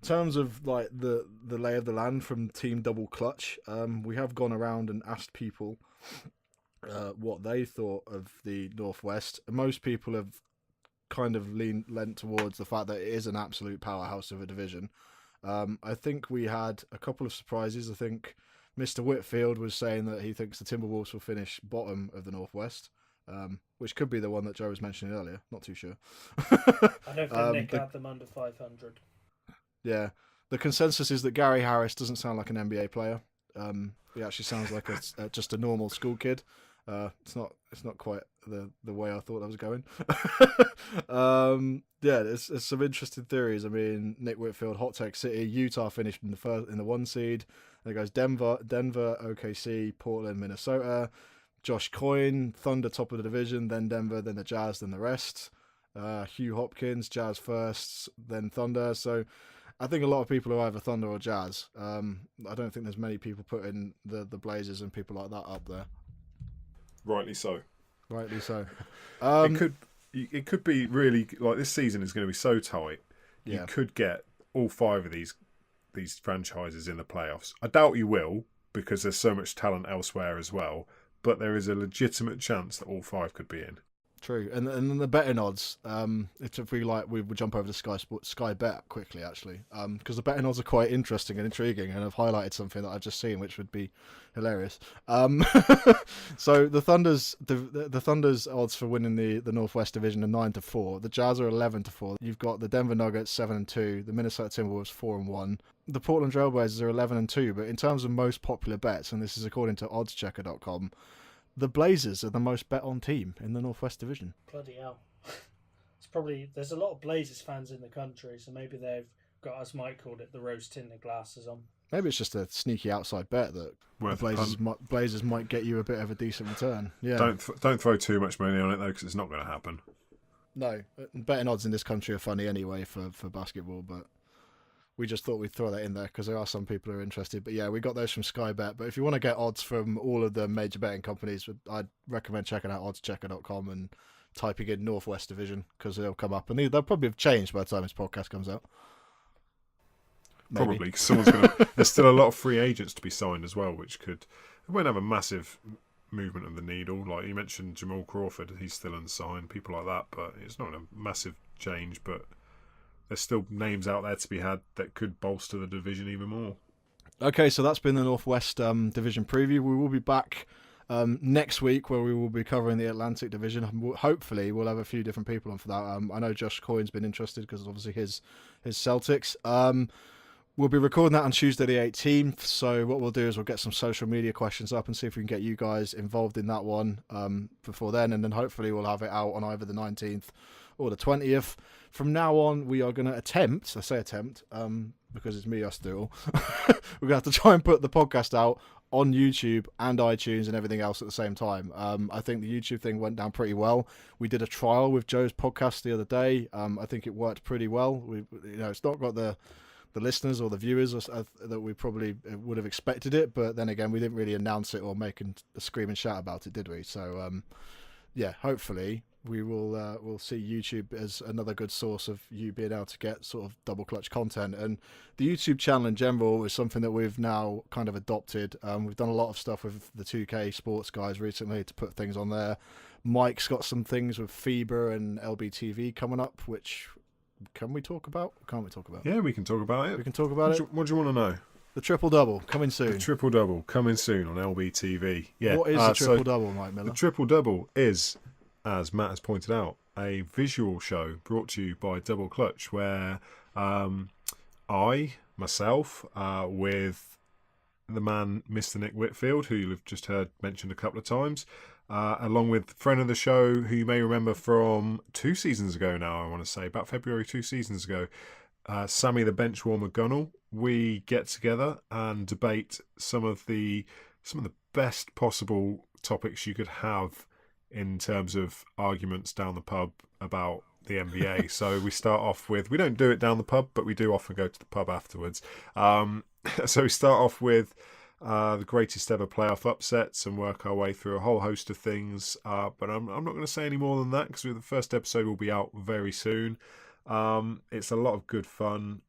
S2: terms of like the lay of the land from Team Double Clutch, we have gone around and asked people what they thought of the Northwest. Most people have kind of lent towards the fact that it is an absolute powerhouse of a division. I think we had a couple of surprises. I think Mr. Whitfield was saying that he thinks the Timberwolves will finish bottom of the Northwest, which could be the one that Joe was mentioning earlier. Not too sure.
S4: I don't think Nick had them under 500. Yeah.
S2: The consensus is that Gary Harris doesn't sound like an NBA player. He actually sounds like just a normal school kid. It's not quite the way I thought I was going. Yeah, there's some interesting theories. I mean, Nick Whitfield, Hot Tech City, Utah finished in the 1 seed. There goes Denver, OKC, Portland, Minnesota. Josh Coyne, Thunder top of the division, then Denver, then the Jazz, then the rest. Hugh Hopkins, Jazz first, then Thunder. So I think a lot of people are either Thunder or Jazz. I don't think there's many people putting the Blazers and people like that up there.
S3: Rightly so.
S2: Rightly so.
S3: It could be really like this season is going to be so tight.
S2: Yeah.
S3: You could get all 5 of these franchises in the playoffs. I doubt you will because there's so much talent elsewhere as well. But there is a legitimate chance that all 5 could be in.
S2: True, and then the betting odds. If we would jump over to Sky Bet quickly, actually, because the betting odds are quite interesting and intriguing, and I've highlighted something that I've just seen, which would be hilarious. So the Thunder's the Thunder's odds for winning the Northwest Division are 9-4. The Jazz are 11-4. You've got the Denver Nuggets 7-2. The Minnesota Timberwolves 4-1. The Portland Trailblazers are 11-2. But in terms of most popular bets, and this is according to oddschecker.com. The Blazers are the most bet on team in the Northwest Division.
S4: Bloody hell. There's a lot of Blazers fans in the country, so maybe they've got, as Mike called it, the rose-tinted glasses on.
S2: Maybe it's just a sneaky outside bet that the Blazers might get you a bit of a decent return. Yeah.
S3: Don't throw too much money on it, though, because it's not going to happen.
S2: No. Betting odds in this country are funny anyway for basketball, but we just thought we'd throw that in there because there are some people who are interested. But yeah, we got those from Sky Bet. But if you want to get odds from all of the major betting companies, I'd recommend checking out oddschecker.com and typing in Northwest Division because they'll come up. And they'll probably have changed by the time this podcast comes out. Maybe.
S3: Probably, because someone's going to... There's still a lot of free agents to be signed as well, which could... It won't have a massive movement of the needle. Like you mentioned Jamal Crawford, he's still unsigned, people like that, but it's not a massive change, but... There's still names out there to be had that could bolster the division even more. Okay,
S2: so that's been the Northwest Division preview. We will be back next week where we will be covering the Atlantic Division. Hopefully, we'll have a few different people on for that. I know Josh Coyne's been interested because obviously his Celtics. We'll be recording that on Tuesday the 18th. So what we'll do is we'll get some social media questions up and see if we can get you guys involved in that one before then. And then hopefully we'll have it out on either the 19th or the 20th. From now on, we are going to attempt, I say attempt, because it's me, us do it all. We're going to have to try and put the podcast out on YouTube and iTunes and everything else at the same time. I think the YouTube thing went down pretty well. We did a trial with Joe's podcast the other day. I think it worked pretty well. It's not got the listeners or the viewers that we probably would have expected it, but then again, we didn't really announce it or make a scream and shout about it, did we? So, yeah, hopefully we we'll see YouTube as another good source of you being able to get sort of double clutch content. And the YouTube channel in general is something that we've now kind of adopted. We've done a lot of stuff with the 2K sports guys recently to put things on there. Mike's got some things with FIBA and LBTV coming up, which can we talk about? Can't we talk about?
S3: Yeah, we can talk about it.
S2: We can talk about it.
S3: What do you want to know?
S2: The triple-double coming soon.
S3: The triple-double coming soon on LBTV. Yeah.
S2: What is the triple-double, Mike Miller?
S3: The triple-double is, as Matt has pointed out, a visual show brought to you by Double Clutch, where I, myself, with the man Mr. Nick Whitfield, who you've just heard mentioned a couple of times, along with friend of the show who you may remember from 2 seasons ago now, I want to say, about February 2 seasons ago, Sammy the Benchwarmer Gunnell. We get together and debate some of the best possible topics you could have in terms of arguments down the pub about the NBA. So we start off with, we don't do it down the pub, but we do often go to the pub afterwards. So we start off with the greatest ever playoff upsets and work our way through a whole host of things. But I'm not going to say any more than that because the first episode will be out very soon. It's a lot of good fun.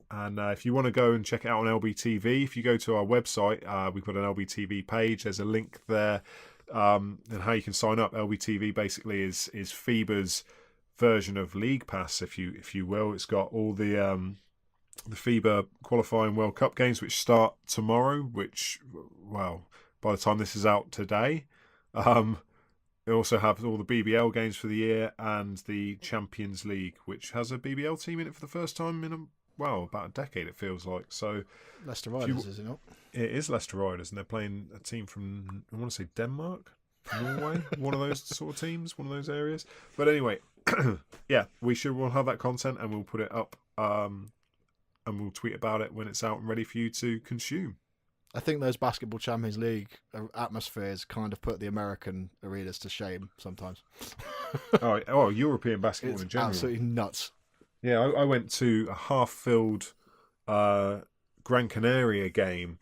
S3: And if you want to go and check it out on LBTV, if you go to our website, we've got an LBTV page. There's a link there. And how you can sign up. LBTV basically is FIBA's version of League Pass, if you will. It's got all the FIBA qualifying World Cup games, which start tomorrow. Which, well, by the time this is out today, it also has all the BBL games for the year and the Champions League, which has a BBL team in it for the first time in about a decade, it feels like. So
S2: Leicester Riders, is it not?
S3: It is Leicester Riders, and they're playing a team from, I want to say, Denmark. Norway, one of those sort of teams, one of those areas. But anyway, yeah, we'll have that content and we'll put it up, and we'll tweet about it when it's out and ready for you to consume.
S2: I think those Basketball Champions League atmospheres kind of put the American arenas to shame sometimes.
S3: Oh, European basketball
S2: It's
S3: in general.
S2: absolutely nuts.
S3: Yeah, I went to a half-filled Gran Canaria game.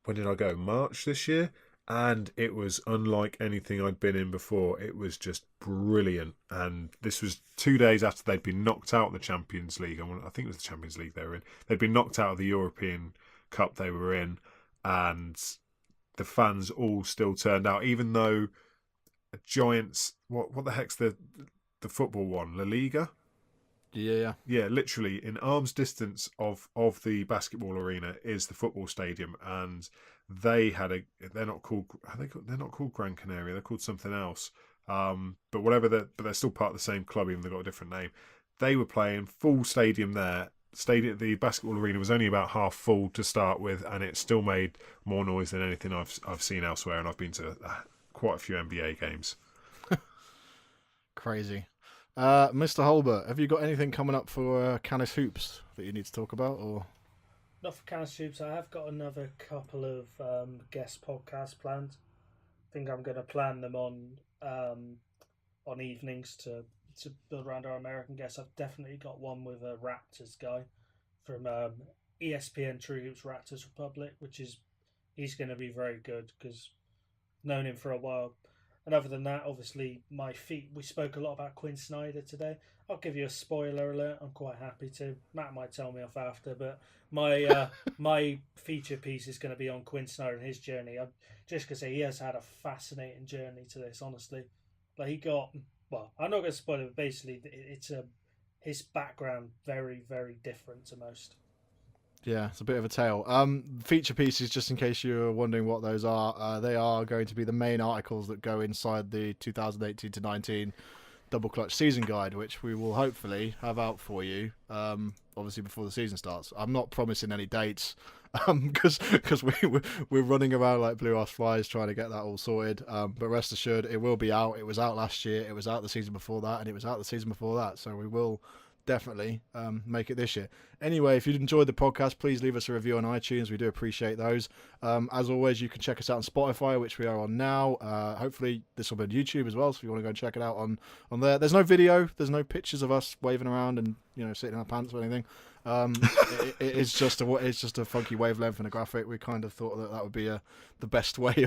S3: When did I go? March this year? And it was unlike anything I'd been in before. It was just brilliant. And this was 2 days after they'd been knocked out of the Champions League. I think it was the Champions League they were in. They'd been knocked out of the European Cup they were in. And the fans all still turned out, even though Giants... What the heck's the football one? La Liga?
S2: Yeah.
S3: Yeah, literally in arm's distance of the basketball arena is the football stadium, and they're not called Gran Canaria, they're called something else. But they're still part of the same club, even though they've got a different name. They were playing full stadium there. The basketball arena was only about half full to start with, and it still made more noise than anything I've seen elsewhere. And I've been to quite a few NBA games.
S2: Crazy. Mr. Hulbert, have you got anything coming up for Canis Hoops that you need to talk about? Or
S4: not for Canis Hoops. I have got another couple of guest podcasts planned. I think I'm going to plan them on evenings to build around our American guests. I've definitely got one with a Raptors guy from ESPN True Hoops Raptors Republic, he's going to be very good because I've known him for a while. And other than that, obviously, we spoke a lot about Quinn Snyder today. I'll give you a spoiler alert. I'm quite happy to. Matt might tell me off after, but my feature piece is going to be on Quinn Snyder and his journey. I'm just going to say he has had a fascinating journey to this, honestly. Like I'm not going to spoil it, but basically, it's his background very, very different to most.
S2: yeah, it's a bit of a tale. Feature pieces, just in case you're wondering what those are, they are going to be the main articles that go inside the 2018-19 Double Clutch season guide, which we will hopefully have out for you, obviously before the season starts. I'm not promising any dates, because we're running around like blue-ass flies trying to get that all sorted. But rest assured, it will be out. It was out last year, it was out the season before that, and it was out the season before that. So we will definitely make it this year. Anyway, if you enjoyed the podcast, please leave us a review on iTunes. We do appreciate those. As always, you can check us out on Spotify, which we are on now. Hopefully this will be on YouTube as well, so if you want to go and check it out on there. There's no video, there's no pictures of us waving around and sitting in our pants or anything. It's just a funky wavelength and a graphic. We kind of thought that would be the best way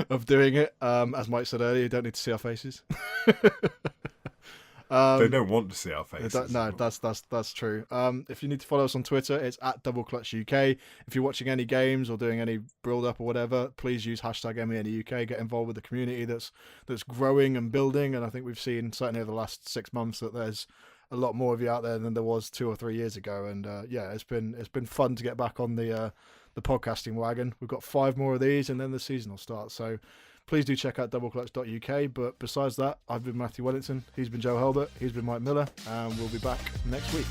S2: of doing it. As Mike said earlier, you don't need to see our faces.
S3: They don't want to see our faces.
S2: No, that's true. If you need to follow us on Twitter, it's @DoubleClutchUK. If you're watching any games or doing any build-up or whatever, please use #NBAintheUK. Get involved with the community that's growing and building. And I think we've seen, certainly over the last 6 months, that there's a lot more of you out there than there was 2 or 3 years ago. And it's been fun to get back on the podcasting wagon. We've got 5 more of these, and then the season will start. So please do check out doubleclutch.uk. But besides that, I've been Matthew Wellington. He's been Joe Hulbert. He's been Mike Miller. And we'll be back next week.